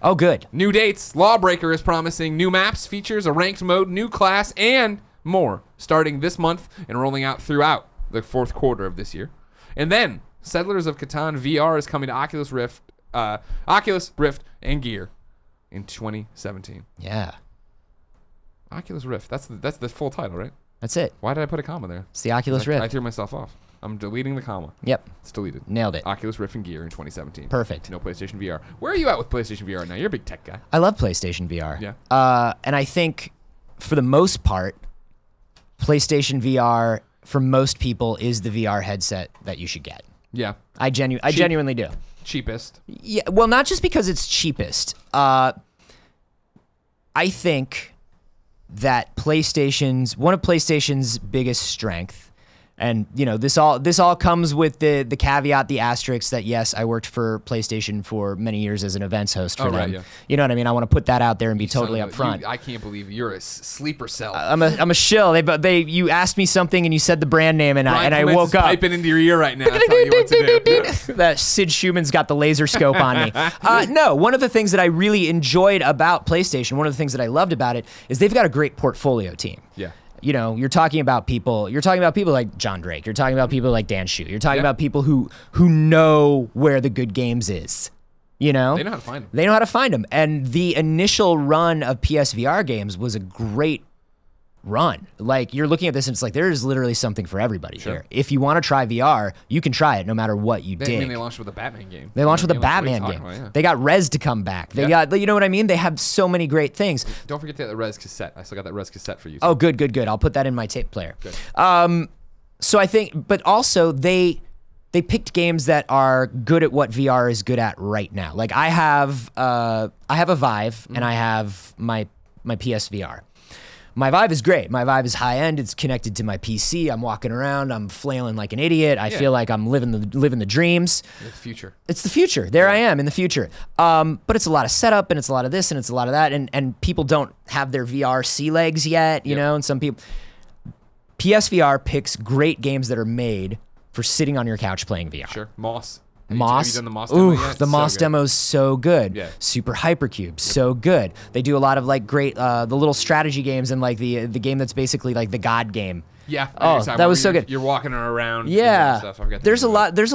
Oh, good.
New dates. Lawbreaker is promising new maps, features, a ranked mode, new class, and more starting this month and rolling out throughout the fourth quarter of this year. And then Settlers of Catan VR is coming to Oculus Rift and Gear in 2017.
Yeah.
Oculus Rift. That's the full title, right?
That's it.
Why did I put a comma there?
It's the Oculus Rift.
I threw myself off. I'm deleting the comma.
Yep.
It's deleted.
Nailed it.
Oculus Rift and Gear in 2017.
Perfect.
No PlayStation VR. Where are you at with PlayStation VR now? You're a big tech guy.
I love PlayStation VR.
Yeah.
And I think for the most part, PlayStation VR for most people is the VR headset that you should get.
Yeah.
I genuinely do.
Cheapest.
Yeah. Well, not just because it's cheapest. I think that one of PlayStation's biggest strength, and you know, this all comes with the caveat, the asterisk that yes, I worked for PlayStation for many years as an events host for them.
Right, yeah.
You know what I mean? I want to put that out there and be totally upfront.
I can't believe you're a sleeper cell.
I'm a shill. You asked me something and you said the brand name and I woke up.
Piping into your ear right now. That's you what to do.
That Sid Schumann's got the laser scope on me. No, one of the things that I really enjoyed about PlayStation, one of the things that I loved about it, is they've got a great portfolio team.
Yeah.
You know, you're talking about people like John Drake. You're talking about people like Dan Shu. You're talking about people who know where the good games is. You know?
They know how to find them.
They know how to find them. And the initial run of PSVR games was a great run. Like, you're looking at this and it's like, there is literally something for everybody here. If you want to try VR, you can try it no matter what you dig.
I mean, they launched with a Batman game.
They launched with a Batman game.
About, yeah.
They got Rez to come back. They got, you know what I mean? They have so many great things.
Don't forget the Rez cassette. I still got that Rez cassette for you.
Oh, good. I'll put that in my tape player.
Good.
So I think, but also they picked games that are good at what VR is good at right now. Like I have a Vive and I have my PSVR. My Vive is great. My Vive is high end. It's connected to my PC. I'm walking around. I'm flailing like an idiot. I feel like I'm living the dreams.
The future.
It's the future. There I am in the future. But it's a lot of setup and it's a lot of this and it's a lot of that. And people don't have their VR sea legs yet, you know, and some people. PSVR picks great games that are made for sitting on your couch playing VR.
Sure. Moss.
Moss.
Have you done the Moss demo yet?
The Moss demo's so good.
Yeah.
Super Hypercube, so good. They do a lot of like great the little strategy games and like the game that's basically like the God game.
Yeah.
Oh, that was so good.
You're walking around.
Yeah.
Stuff.
There's a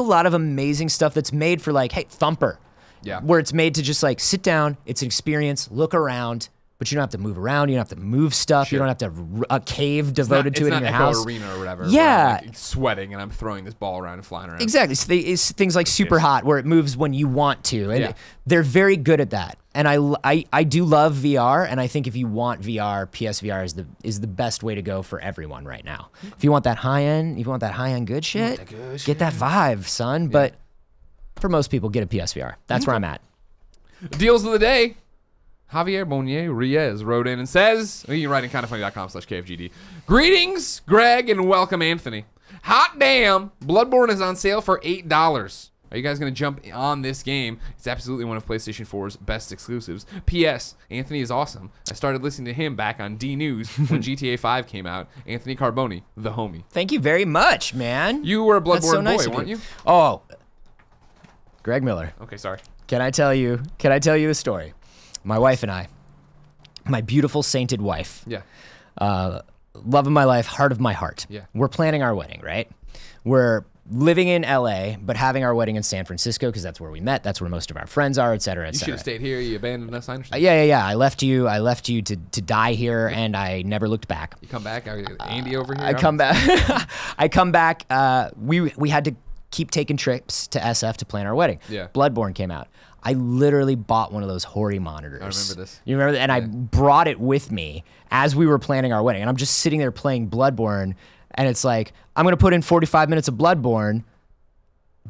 lot of amazing stuff that's made for like, hey, Thumper.
Yeah.
Where it's made to just like sit down, it's an experience, look around, but you don't have to move around. You don't have to move stuff.
Sure.
You don't have to have a cave devoted to it in your house.
It's not Arena or whatever.
Yeah.
I'm like sweating and I'm throwing this ball around and flying around.
Exactly. So it's things like Super Hot where it moves when you want to. And they're very good at that. And I do love VR. And I think if you want VR, PSVR is the best way to go for everyone right now. If you want that high end, good shit, get that Vive, son. Yeah. But for most people, get a PSVR. That's where I'm at.
Deals of the day. Javier Monier Reyes wrote in and says, you can write in kindafunny.com/KFGD. Greetings, Greg, and welcome, Anthony. Hot damn, Bloodborne is on sale for $8. Are you guys going to jump on this game? It's absolutely one of PlayStation 4's best exclusives. P.S. Anthony is awesome. I started listening to him back on D News when GTA 5 came out. Anthony Carboni, the homie.
Thank you very much, man.
You were a Bloodborne boy, weren't you?
Oh, Greg Miller.
Okay, sorry.
Can I tell you a story? My wife and I, my beautiful sainted wife.
Yeah.
Love of my life, heart of my heart.
Yeah.
We're planning our wedding, right? We're living in LA, but having our wedding in San Francisco because that's where we met. That's where most of our friends are, et cetera, et
cetera. You should have stayed here. You abandoned us. I understand.
Yeah. I left you to die here, and I never looked back.
You come back? Andy over here?
I come back. I come back. We had to keep taking trips to SF to plan our wedding.
Yeah.
Bloodborne came out. I literally bought one of those Hori monitors.
I remember this.
You remember that? And I brought it with me as we were planning our wedding. And I'm just sitting there playing Bloodborne. And it's like, I'm going to put in 45 minutes of Bloodborne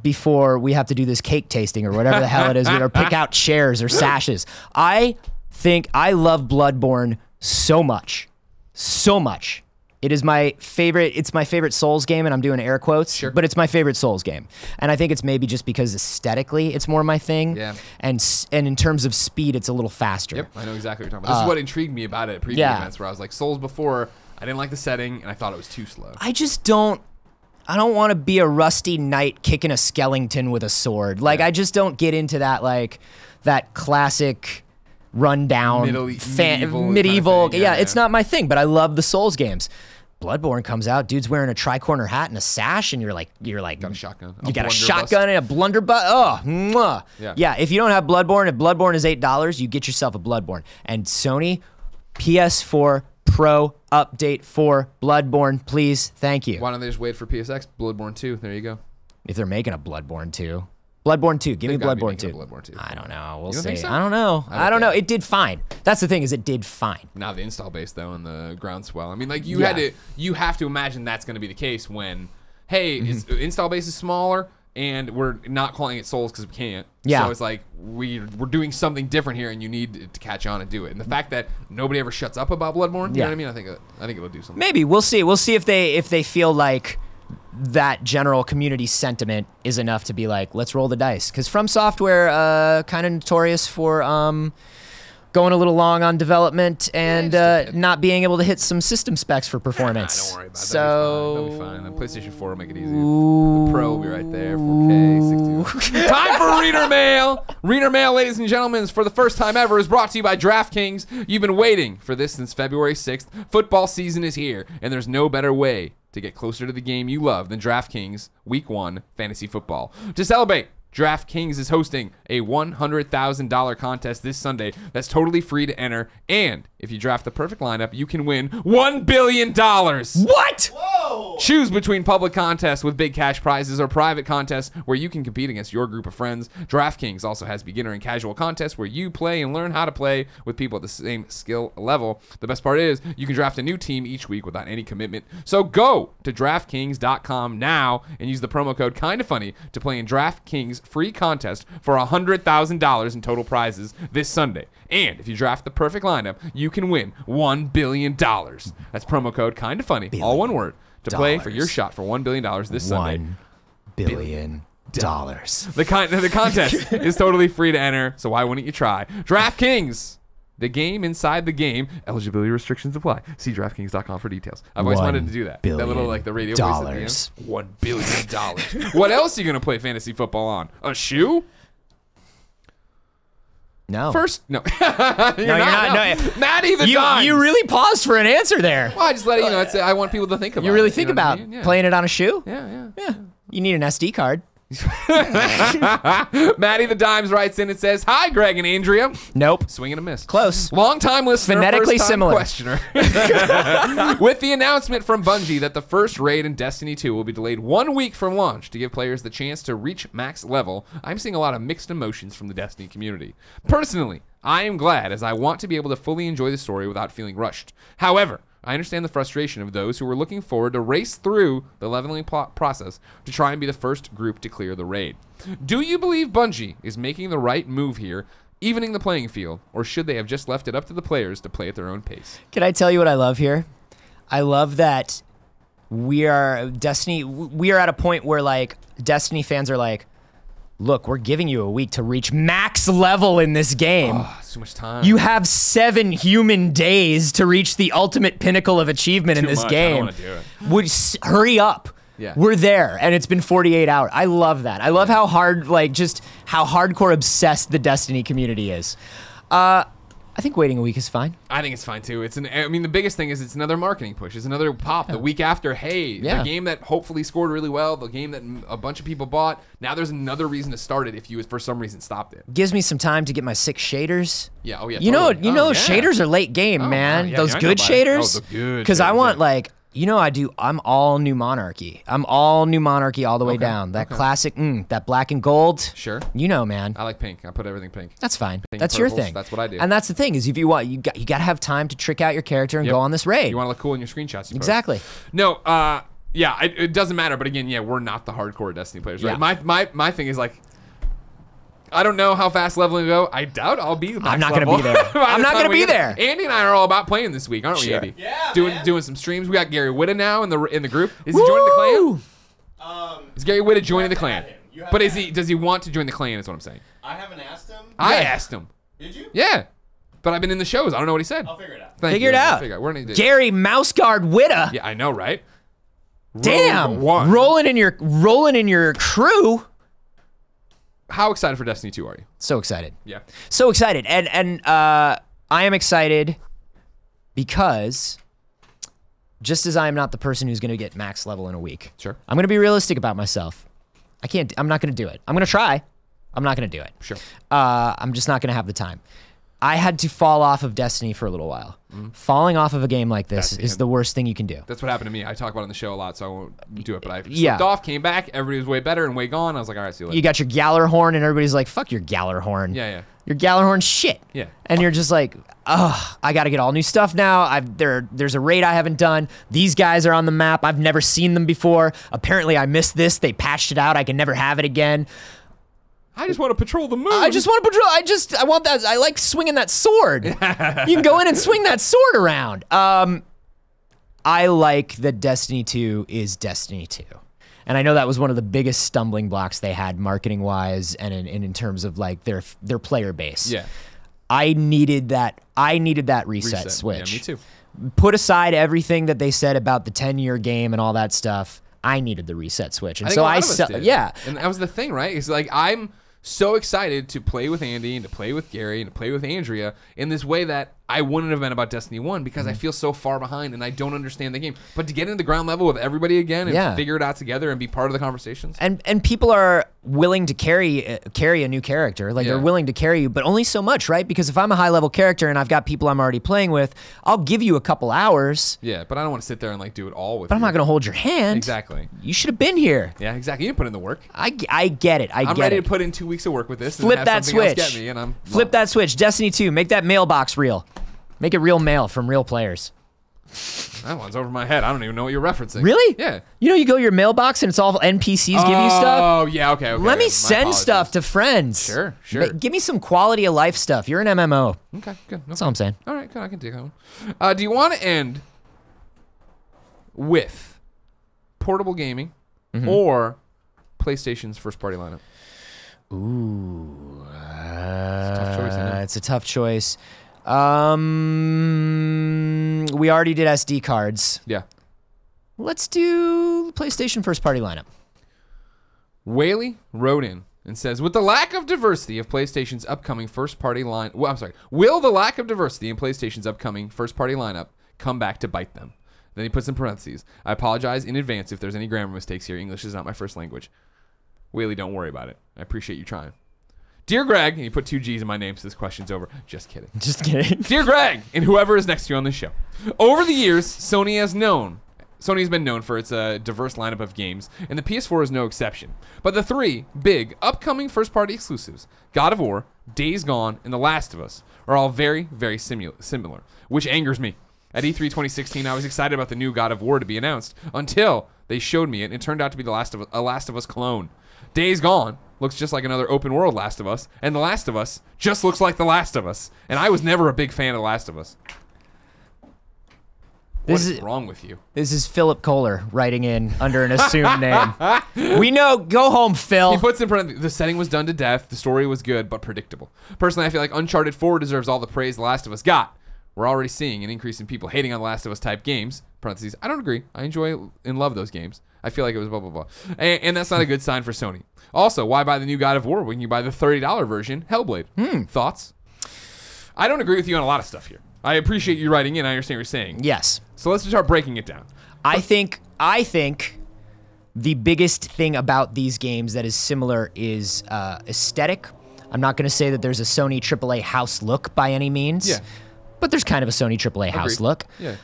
before we have to do this cake tasting or whatever the hell it is, or pick out chairs or sashes. I think I love Bloodborne so much It is my favorite. It's my favorite Souls game, and I'm doing air quotes.
Sure.
But it's my favorite Souls game, and I think it's maybe just because aesthetically it's more my thing.
Yeah.
And in terms of speed, it's a little faster.
Yep, I know exactly what you're talking about. This is what intrigued me about it at previous events, where I was like, Souls before, I didn't like the setting, and I thought it was too slow.
I just don't. I don't want to be a rusty knight kicking a skeleton with a sword. Like I just don't get into that that classic rundown medieval. Yeah, it's not my thing, but I love the Souls games. Bloodborne comes out, dude's wearing a tricorner hat and a sash, and you're like
got a shotgun.
You got a shotgun and a blunderbuss. Oh, mwah. Yeah. If you don't have Bloodborne, if Bloodborne is $8, you get yourself a Bloodborne. And Sony, PS4 Pro update for Bloodborne, please, thank you.
Why don't they just wait for PSX? Bloodborne 2. There you go.
If they're making a Bloodborne 2. Bloodborne 2. Give me Bloodborne 2.
Bloodborne 2.
I don't know. We'll see.
Think so?
I don't know. I don't know. It did fine. That's the thing, is it did fine.
Now the install base though and the groundswell. I mean, like you have to imagine that's going to be the case when, hey, install base is smaller and we're not calling it Souls because we can't.
Yeah.
So it's like we're doing something different here, and you need to catch on and do it. And the fact that nobody ever shuts up about Bloodborne, you know what I mean? I think it'll do something.
Maybe we'll see. We'll see if they feel like that general community sentiment is enough to be like, let's roll the dice. Because From Software, kind of notorious for going a little long on development and not being able to hit some system specs for performance.
Don't worry about it.
So
that'll be fine. The PlayStation 4 will make it easy. The Pro will be right there. 4K, 60. Time for Reader Mail. Reader Mail, ladies and gentlemen, for the first time ever, is brought to you by DraftKings. You've been waiting for this since February 6th. Football season is here, and there's no better way to get closer to the game you love than DraftKings Week 1 Fantasy Football. To celebrate, DraftKings is hosting a $100,000 contest this Sunday that's totally free to enter, and if you draft the perfect lineup, you can win $1 billion.
What?
Whoa!
Choose between public contests with big cash prizes or private contests where you can compete against your group of friends. DraftKings also has beginner and casual contests where you play and learn how to play with people at the same skill level. The best part is you can draft a new team each week without any commitment. So go to DraftKings.com now and use the promo code KindaFunny to play in DraftKings free contest for $100,000 in total prizes this Sunday. And if you draft the perfect lineup, you can win $1 billion. That's promo code KindaFunny, all one word, to play for your shot for $1 billion this Sunday.
$1 billion.
The contest is totally free to enter, so why wouldn't you try? DraftKings, the game inside the game. Eligibility restrictions apply. See DraftKings.com for details. I've always wanted to do that. That little, like, the radio voice at the end. $1 billion. What else are you going to play fantasy football on? A shoe?
No.
No.
You're not. No.
Maddie the Dimes.
You really paused for an answer there.
Well, I just let it, I want people to think about it.
You really think about playing it on a shoe?
Yeah.
You need an SD card.
Maddie the Dimes writes in and says, "Hi, Greg and Andrea."
Nope.
Swing and a miss.
Close.
Long-time listener,
Phonetically
first-time
similar.
questioner. With the announcement from Bungie that the first raid in Destiny 2 will be delayed 1 week from launch to give players the chance to reach max level, I'm seeing a lot of mixed emotions from the Destiny community. Personally, I am glad, as I want to be able to fully enjoy the story without feeling rushed. However, I understand the frustration of those who were looking forward to race through the leveling process to try and be the first group to clear the raid. Do you believe Bungie is making the right move here, evening the playing field, or should they have just left it up to the players to play at their own pace?
Can I tell you what I love here? I love that we are at a point where, like, Destiny fans are like, look, we're giving you a week to reach max level in this game.
Oh, so much time.
You have 7 human days to reach the ultimate pinnacle of achievement in this game.
I don't want to do it.
Hurry up.
Yeah.
We're there, and it's been 48 hours. I love that. I love how hard, like, just how hardcore obsessed the Destiny community is. I think waiting a week is fine.
I think it's fine too. The biggest thing is it's another marketing push. It's another pop. The week after, the game that hopefully scored really well, the game that a bunch of people bought. Now there's another reason to start it if you for some reason stopped it.
Gives me some time to get my 6 shaders.
Yeah. Oh yeah.
You know, shaders are late game, man. Those good shaders.
Oh, the good.
Because I want like. You know, I'm all New Monarchy. I'm all New Monarchy all the way down. That classic, that black and gold.
Sure.
You know, man.
I like pink. I put everything pink.
That's fine.
Pink
That's
purples,
your thing.
That's what I do.
And that's the thing is, if you want, you got to have time to trick out your character and go on this raid.
You want to look cool in your screenshots.
Exactly.
No. It doesn't matter. But again, we're not the hardcore Destiny players, right? My thing is like, I don't know how fast leveling will go. I doubt I'll be.
I'm not going to be there. I'm not going to be there.
Andy and I are all about playing this week, aren't we, Andy?
Yeah,
doing some streams. We got Gary Whitta now in the group. Is he joining the clan? Is Gary Whitta joining the clan? But does he want to join the clan? Is what I'm saying.
I haven't asked him.
I asked him.
Did you?
Yeah. But I've been in the shows. I don't know what he said.
I'll figure it out.
Figure it out.
We're gonna do
Gary Mouseguard Whitta.
Yeah, I know, right?
Damn. Rolling in your crew.
How excited for Destiny 2 are you?
So excited.
Yeah.
So excited. And I am excited because just as I am not the person who's going to get max level in a week.
Sure.
I'm going to be realistic about myself. I'm not going to do it. I'm going to try. I'm not going to do it.
Sure.
I'm just not going to have the time. I had to fall off of Destiny for a little while. Falling off of a game like this is the worst thing you can do.
That's what happened to me. I talk about it on the show a lot, so I won't do it. But I slipped off, came back, everybody was way better and way gone. I was like, all right, see you later.
You got your Gallarhorn, and everybody's like, fuck your Gallarhorn.
Yeah.
Your Gallarhorn shit.
Yeah.
And you're just like, ugh, I got to get all new stuff now. There's a raid I haven't done. These guys are on the map. I've never seen them before. Apparently, I missed this. They patched it out. I can never have it again.
I just want to patrol the moon.
I just want to patrol. I want that. I like swinging that sword. You can go in and swing that sword around. I like that Destiny 2 is Destiny 2. And I know that was one of the biggest stumbling blocks they had marketing-wise and in terms of like their player base.
Yeah.
I needed that reset switch.
Yeah, me too.
Put aside everything that they said about the 10-year game and all that stuff. I needed the reset switch. And
yeah. And that was the thing, right? It's like I'm so excited to play with Andy and to play with Gary and to play with Andrea in this way that I wouldn't have been about Destiny 1 because I feel so far behind and I don't understand the game. But to get into the ground level with everybody again and figure it out together and be part of the conversations.
And people are willing to carry a new character. Like they're willing to carry you, but only so much, right? Because if I'm a high level character and I've got people I'm already playing with, I'll give you a couple hours.
Yeah, but I don't want to sit there and like do it all with you.
But I'm not going to hold your hand.
Exactly.
You should have been here.
Yeah, exactly. You didn't put in the work.
I get it. I'm
ready to put in 2 weeks of work with this.
Flip
and have
that
switch.
switch.
Get me, and
Flip that switch. Destiny 2. Make that mailbox real. Make it real mail from real players.
That one's over my head. I don't even know what you're referencing.
Really?
Yeah.
You know, you go to your mailbox and it's all NPCs give you stuff?
Oh, yeah, okay.
Let me send stuff to friends.
Sure.
Give me some quality of life stuff. You're an MMO.
Okay, good.
That's all I'm saying.
All right, good. I can take that one. Do you want to end with portable gaming or PlayStation's first-party lineup?
Ooh.
It's a tough choice, isn't it?
It's a tough choice. We already did SD cards.
Yeah.
Let's do PlayStation first party lineup.
Whaley wrote in and says, with the lack of diversity of PlayStation's upcoming first party line, will the lack of diversity in PlayStation's upcoming first party lineup come back to bite them? Then he puts in parentheses, I apologize in advance if there's any grammar mistakes here. English is not my first language. Whaley, don't worry about it. I appreciate you trying. Dear Greg, and you put 2 G's in my name so this question's over. Just kidding.
Just kidding.
Dear Greg, and whoever is next to you on this show. Over the years, Sony has been known for its diverse lineup of games, and the PS4 is no exception. But the 3 big upcoming first-party exclusives, God of War, Days Gone, and The Last of Us, are all very, very similar, which angers me. At E3 2016, I was excited about the new God of War to be announced until they showed me it, and it turned out to be a Last of Us clone. Days Gone looks just like another open world Last of Us, and The Last of Us just looks like The Last of Us. And I was never a big fan of The Last of Us. What is wrong with you?
This is Philip Kohler writing in under an assumed name. We know. Go home, Phil.
He puts in parentheses, the setting was done to death, the story was good, but predictable. Personally, I feel like Uncharted 4 deserves all the praise The Last of Us got. We're already seeing an increase in people hating on The Last of Us type games. Parentheses, I don't agree. I enjoy and love those games. I feel like it was blah, blah, blah. And that's not a good sign for Sony. Also, why buy the new God of War when you buy the $30 version, Hellblade? Thoughts? I don't agree with you on a lot of stuff here. I appreciate you writing in. I understand what you're saying.
Yes.
So let's start breaking it down.
I think the biggest thing about these games that is similar is aesthetic. I'm not going to say that there's a Sony AAA house look by any means.
Yeah.
But there's kind of a Sony AAA house look.
Yeah.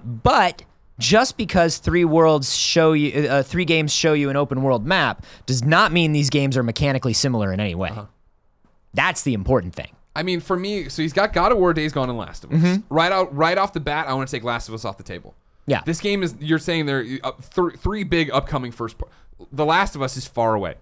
But just because 3 games show you an open world map does not mean these games are mechanically similar in any way. That's the important thing.
I mean, for me, so he's got God of War, Days Gone, and Last of Us. Right off the bat, I want to take Last of Us off the table.
Yeah.
This game is, you're saying there are 3 big upcoming first part. The Last of Us is far away.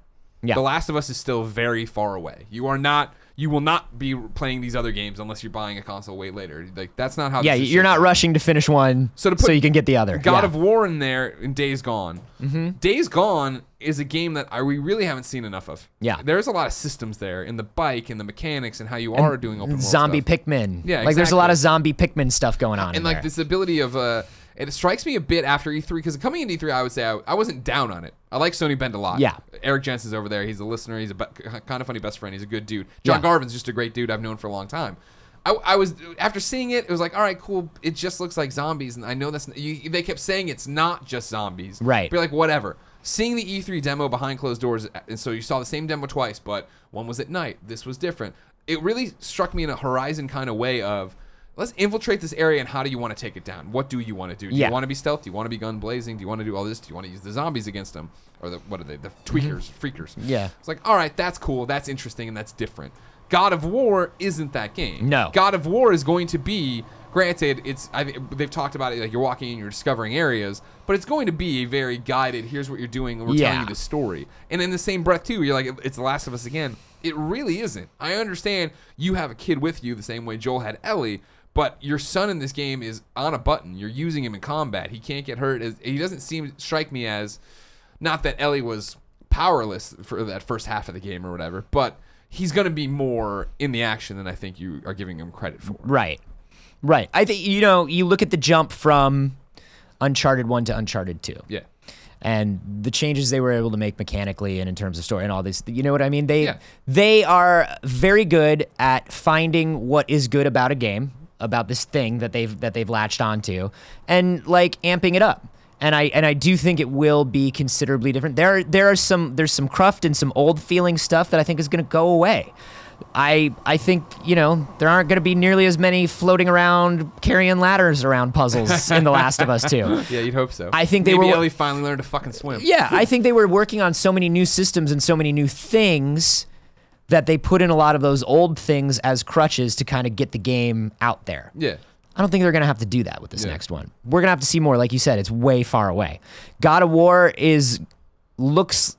Yeah.
The Last of Us is still very far away. You will not be playing these other games unless you're buying a console way later. Like that's not how.
Yeah, you're not rushing to finish one so you can get the other.
God of War in there in Days Gone. Days Gone is a game that we really haven't seen enough of.
Yeah.
There's a lot of systems there in the bike and the mechanics and how you are doing open world
zombie
stuff.
Pikmin.
Yeah,
like there's a lot of zombie Pikmin stuff going on.
And like this ability of it strikes me a bit after E3 because coming into E3, I would say I wasn't down on it. I like Sony Bend a lot.
Yeah.
Eric Jensen's over there. He's a listener. He's a kind of funny best friend. He's a good dude. John Garvin's just a great dude I've known for a long time. I was after seeing it, it was like, all right, cool. It just looks like zombies, and I know they kept saying it's not just zombies.
Right.
But you're like, whatever. Seeing the E3 demo behind closed doors, and so you saw the same demo twice, but one was at night. This was different. It really struck me in a Horizon kind of way of, let's infiltrate this area, and how do you want to take it down? What do you want to do? Do you want to be stealth? Do you want to be gun blazing? Do you want to do all this? Do you want to use the zombies against them? Or what are they? The tweakers, freakers.
Yeah.
It's like, all right, that's cool. That's interesting, and that's different. God of War isn't that game.
No.
God of War is going to be, granted, they've talked about it, like you're walking in, you're discovering areas, but it's going to be a very guided, here's what you're doing, and we're telling you the story. And in the same breath, too, you're like, it's The Last of Us again. It really isn't. I understand you have a kid with you the same way Joel had Ellie, but your son in this game is on a button. You're using him in combat. He can't get hurt. He doesn't strike me as, not that Ellie was powerless for that first half of the game or whatever, but he's going to be more in the action than I think you are giving him credit for.
Right. I think, you look at the jump from Uncharted 1 to Uncharted 2.
Yeah.
And the changes they were able to make mechanically and in terms of story and all this, you know what I mean? They are very good at finding what is good about a game, about this thing that they've latched onto, and like amping it up. And I do think it will be considerably different. There's some cruft and some old feeling stuff that I think is going to go away. I think, there aren't going to be nearly as many floating around, carrying ladders around puzzles in The Last of Us 2.
Yeah, you'd hope so.
I think
Maybe Ellie finally learned to fucking swim.
Yeah, I think they were working on so many new systems and so many new things that they put in a lot of those old things as crutches to kind of get the game out there.
Yeah.
I don't think they're going to have to do that with this next one. We're going to have to see more. Like you said, it's way far away. God of War looks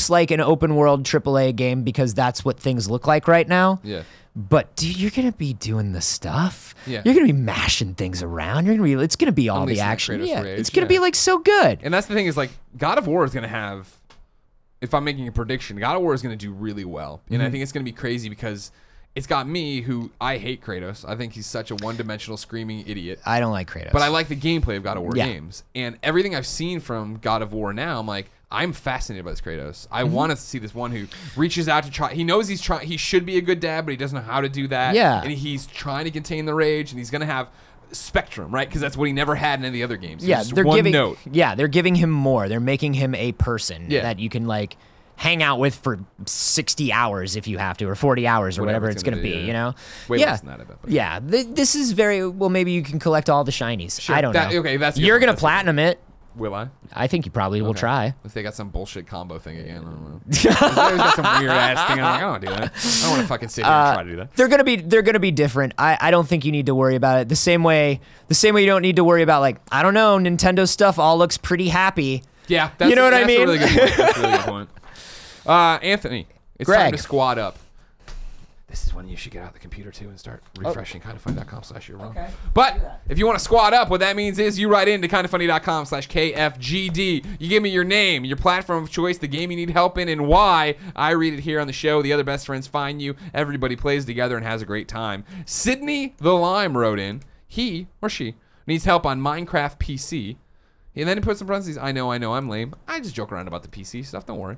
like an open world AAA game because that's what things look like right now.
Yeah.
But dude, you're going to be doing the stuff.
Yeah.
You're going to be mashing things around. It's going to be all the action. Yeah. It's going to be like so good.
And that's the thing is like God of War is going to have, if I'm making a prediction, God of War is going to do really well. And I think it's going to be crazy because it's got me, who I hate Kratos. I think he's such a one-dimensional screaming idiot.
I don't like Kratos.
But I like the gameplay of God of War games. And everything I've seen from God of War now, I'm like, I'm fascinated by this Kratos. I want to see this one who reaches out to try. He knows he should be a good dad, but he doesn't know how to do that.
Yeah.
And he's trying to contain the rage, and he's going to have spectrum, right? Because that's what he never had in any of the other games.
Yeah, they're giving him more. They're making him a person that you can like hang out with for 60 hours if you have to, or 40 hours, or whatever it's going to be,
Way less than that, I bet.
Yeah, this is very, well, maybe you can collect all the shinies.
Sure.
I don't know.
Okay, that's
You're going to platinum it.
Will I?
I think you probably will try.
If they got some bullshit combo thing again, I don't know. There's got some weird ass thing. I'm like, I don't want to do that. I don't want to fucking sit here and try to do that.
They're gonna be different. I don't think you need to worry about it the same way you don't need to worry about, like, I don't know, Nintendo stuff all looks pretty happy.
Yeah,
you know what I mean?
That's a really good point. That's a really good point. Anthony, it's time to squad up. This is when you should get out the computer too and start refreshing kindoffunny.com/you're-wrong. Okay. But if you want to squad up, what that means is you write into kindoffunny.com/KFGD. You give me your name, your platform of choice, the game you need help in, and why. I read it here on the show. The other best friends find you. Everybody plays together and has a great time. Sydney the Lime wrote in. He or she needs help on Minecraft PC. And then he puts in parentheses, I know, I'm lame. I just joke around about the PC stuff, don't worry.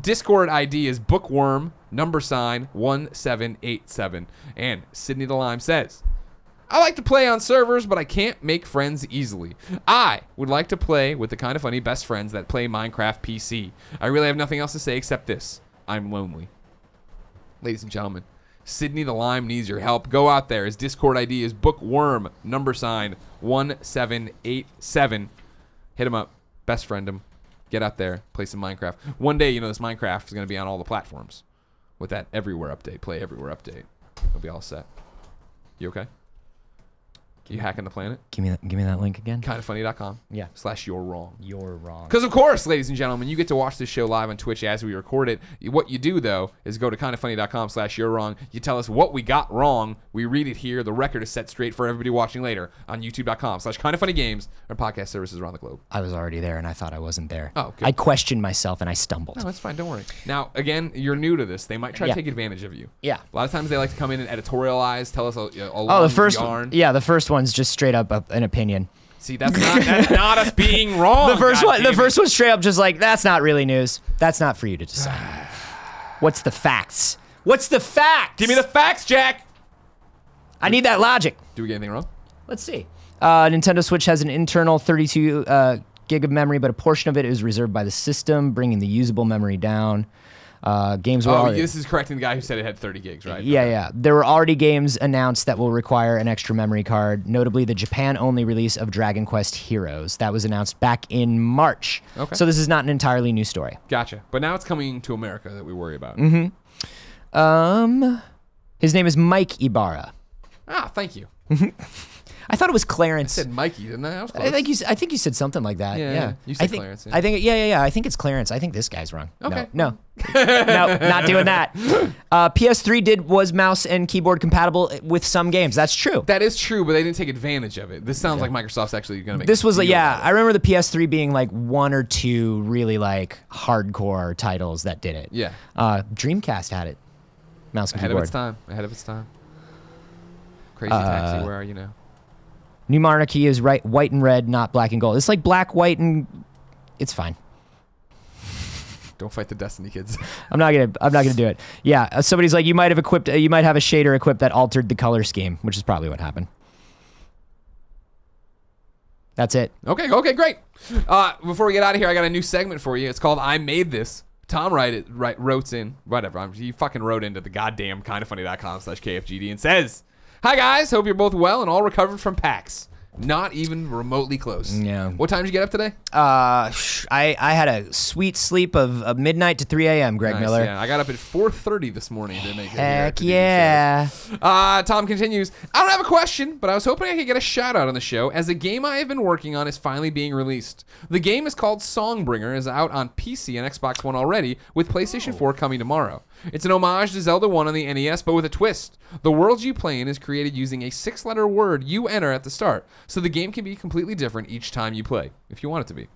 Discord ID is bookworm #1787. And Sydney the Lime says, I like to play on servers, but I can't make friends easily. I would like to play with the kind of funny best friends that play Minecraft PC. I really have nothing else to say except this. I'm lonely. Ladies and gentlemen, Sydney the Lime needs your help. Go out there. His Discord ID is bookworm #1787. Hit him up. Best friend him. Get out there. Play some Minecraft. One day, this Minecraft is going to be on all the platforms. With that everywhere update. Play everywhere update. It'll be all set. You okay? You hacking the planet?
Give me that link again.
Kindafunny.com.
Yeah.
/you're wrong.
You're wrong.
Because, of course, ladies and gentlemen, you get to watch this show live on Twitch as we record it. What you do, though, is go to kindafunny.com /you're wrong. You tell us what we got wrong. We read it here. The record is set straight for everybody watching later on youtube.com /kindafunnygames or podcast services around the globe.
I was already there, and I thought I wasn't there.
Oh, good.
I questioned myself, and I stumbled.
No, that's fine. Don't worry. Now, again, you're new to this. They might try to take advantage of you.
Yeah.
A lot of times they like to come in and editorialize, tell us a long
Oh, the first
yarn.
Yeah, the first one's just straight up an opinion.
See, that's not us being wrong.
The first one's straight up just like, that's not really news. That's not for you to decide. What's the facts? What's the facts?
Give me the facts, Jack.
I need that logic.
Do we get anything wrong?
Let's see. Nintendo Switch has an internal 32 gig of memory, but a portion of it is reserved by the system, bringing the usable memory down. Games were already...
this is correcting the guy who said it had 30 gigs, right?
Yeah. There were already games announced that will require an extra memory card, notably the Japan-only release of Dragon Quest Heroes. That was announced back in March.
Okay.
So this is not an entirely new story.
Gotcha. But now it's coming to America that we worry about.
His name is Mike Ibarra.
Ah, thank you.
I thought it was Clarence.
I said Mikey, didn't I? I was close.
I think you said something like that. Yeah.
You said Clarence. Yeah.
I think I think it's Clarence. I think this guy's wrong.
Okay.
No, not doing that. PS3 was mouse and keyboard compatible with some games. That's true.
That is true, but they didn't take advantage of it. This sounds like Microsoft's actually going to make.
This was I remember the PS3 being like one or two really like hardcore titles that did it.
Yeah.
Dreamcast had it. Mouse and
Ahead
keyboard.
Ahead of its time. Crazy Taxi, where are you now?
New Monarchy is white and red, not black and gold. It's like black, white, and it's fine.
Don't fight the Destiny kids.
I'm not gonna do it. Yeah, somebody's like, you might have a shader equipped that altered the color scheme, which is probably what happened. That's it.
Okay, great. Before we get out of here, I got a new segment for you. It's called I Made This. Tom wrote in, whatever. He fucking wrote into the goddamn kindafunny.com /KFGD and says, "Hi guys, hope you're both well and all recovered from PAX. Not even remotely close."
Yeah.
What time did you get up today?
I had a sweet sleep of midnight to 3 a.m. Greg Miller.
Yeah, I got up at 4:30 this morning to make it.
Heck yeah.
Tom continues, "I don't have a question, but I was hoping I could get a shout out on the show as a game I have been working on is finally being released. The game is called Songbringer, is out on PC and Xbox One already, with PlayStation 4 coming tomorrow. It's an homage to Zelda 1 on the NES, but with a twist. The world you play in is created using a 6-letter word you enter at the start, so the game can be completely different each time you play, if you want it to be.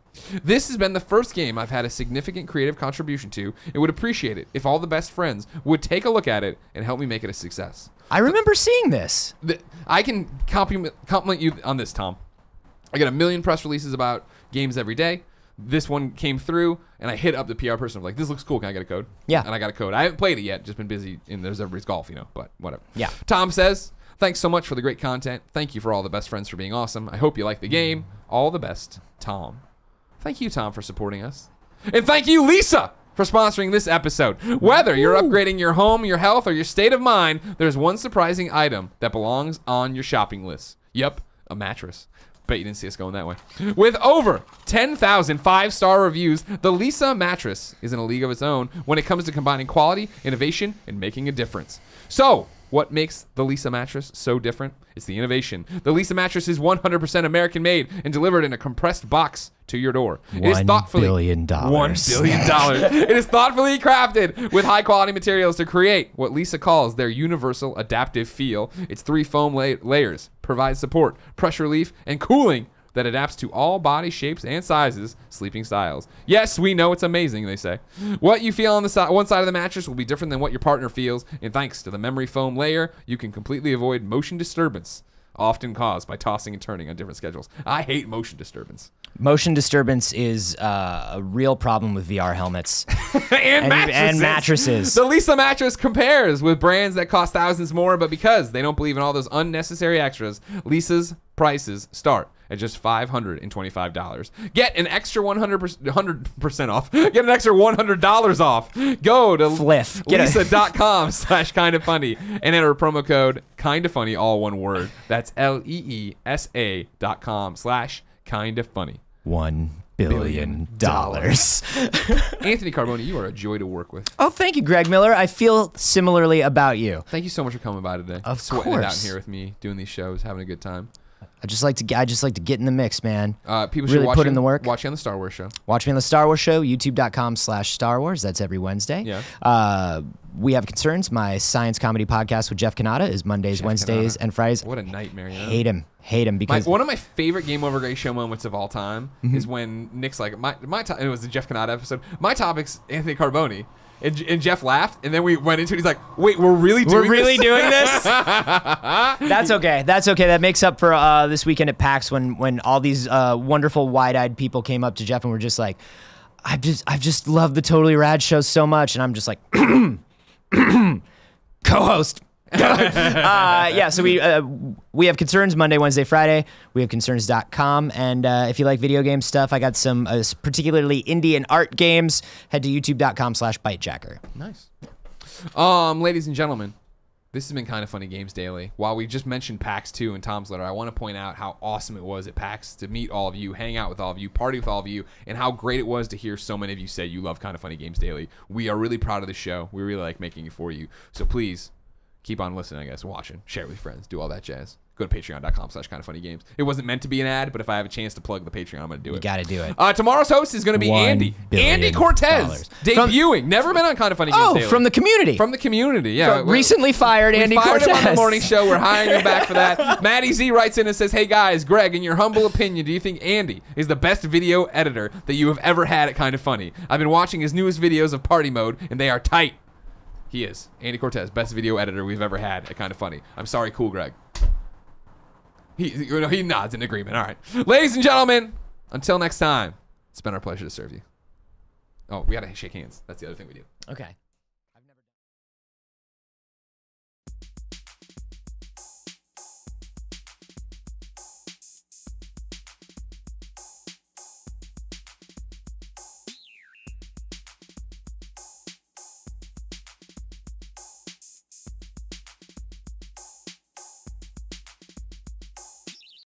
This has been the first game I've had a significant creative contribution to, and would appreciate it if all the best friends would take a look at it and help me make it a success."
I remember seeing this.
I can compliment you on this, Tom. I get a million press releases about games every day. This one came through, and I hit up the PR person. I'm like, "This looks cool. Can I get a code?"
Yeah.
And I got a code. I haven't played it yet. Just been busy, and there's everybody's golf, but whatever.
Yeah.
Tom says, "Thanks so much for the great content. Thank you for all the best friends for being awesome. I hope you like the game. All the best, Tom." Thank you, Tom, for supporting us. And thank you, Lisa, for sponsoring this episode. Whether you're upgrading your home, your health, or your state of mind, there's one surprising item that belongs on your shopping list. Yep, a mattress. Bet you didn't see us going that way. With over 10,000 five-star reviews, the Lisa mattress is in a league of its own when it comes to combining quality, innovation, and making a difference. So, what makes the Lisa mattress so different? It's the innovation. The Lisa mattress is 100% American-made and delivered in a compressed box to your door.
$1 billion.
$1 billion. It is thoughtfully crafted with high-quality materials to create what Lisa calls their universal adaptive feel. Its 3 foam layers provide support, pressure relief, and cooling that adapts to all body shapes and sizes, sleeping styles. Yes, we know it's amazing, they say. What you feel on the one side of the mattress will be different than what your partner feels, and thanks to the memory foam layer, you can completely avoid motion disturbance, often caused by tossing and turning on different schedules. I hate motion disturbance.
Motion disturbance is a real problem with VR helmets
and mattresses. The Lisa mattress compares with brands that cost thousands more, but because they don't believe in all those unnecessary extras, Lisa's prices start at just $525. Get an extra 100% off. Get an extra $100 off. Go to lisa.com/kindafunny and enter promo code kindafunny, all one word. That's LEESA.com/kindafunny.
$1 billion.
Anthony Carboni, you are a joy to work with.
Oh, thank you, Greg Miller. I feel similarly about you.
Thank you so much for coming by today.
Of
Sweating it out
course.
here with me, doing these shows, having a good time.
I just like to get in the mix, man.
People should
really put in the work.
Watch you on the Star Wars show.
Watch me on the Star Wars show, youtube.com/Star Wars. That's every Wednesday.
Yeah.
We Have Concerns, my science comedy podcast with Jeff Kanata, is Mondays, Wednesdays, and Fridays.
What a nightmare. You know?
Hate him because
one of my favorite Game Over Gray show moments of all time is when Nick's like, it was the Jeff Kanata episode. My topic's Anthony Carboni. And Jeff laughed, and then we went into it. He's like, "Wait, we're really doing this?"
That's okay. That's okay. That makes up for this weekend at PAX when all these wonderful wide-eyed people came up to Jeff and were just like, "I've just loved the Totally Rad show so much," and I'm just like, co-host. Yeah, so we have concerns Monday, Wednesday, Friday. We have concerns.com. And if you like video game stuff, I got some particularly indie and art games. Head to youtube.com/bitejacker.
Nice. Ladies and gentlemen, this has been Kind of Funny Games Daily. While we just mentioned PAX 2 and Tom's letter, I want to point out how awesome it was at PAX to meet all of you, hang out with all of you, party with all of you, and how great it was to hear so many of you say you love Kind of Funny Games Daily. We are really proud of the show. We really like making it for you. So please, keep on listening, I guess, watching, share it with friends, do all that jazz. Go to patreon.com/kindoffunnygames. It wasn't meant to be an ad, but if I have a chance to plug the Patreon, I'm going to do it.
You got to do it.
Tomorrow's host is going to be Andy Cortez, debuting. Never been on Kind of Funny Games Daily.
From the community.
From the community, yeah.
Recently fired Andy Cortez.
We fired him on the morning show. We're hiring him back for that. Maddie Z writes in and says, "Hey guys, Greg, in your humble opinion, do you think Andy is the best video editor that you have ever had at Kind of Funny? I've been watching his newest videos of Party Mode, and they are tight." He is. Andy Cortez, best video editor we've ever had at Kind of Funny. I'm sorry, cool Greg. He nods in agreement. All right. Ladies and gentlemen, until next time, it's been our pleasure to serve you. Oh, we got to shake hands. That's the other thing we do.
Okay.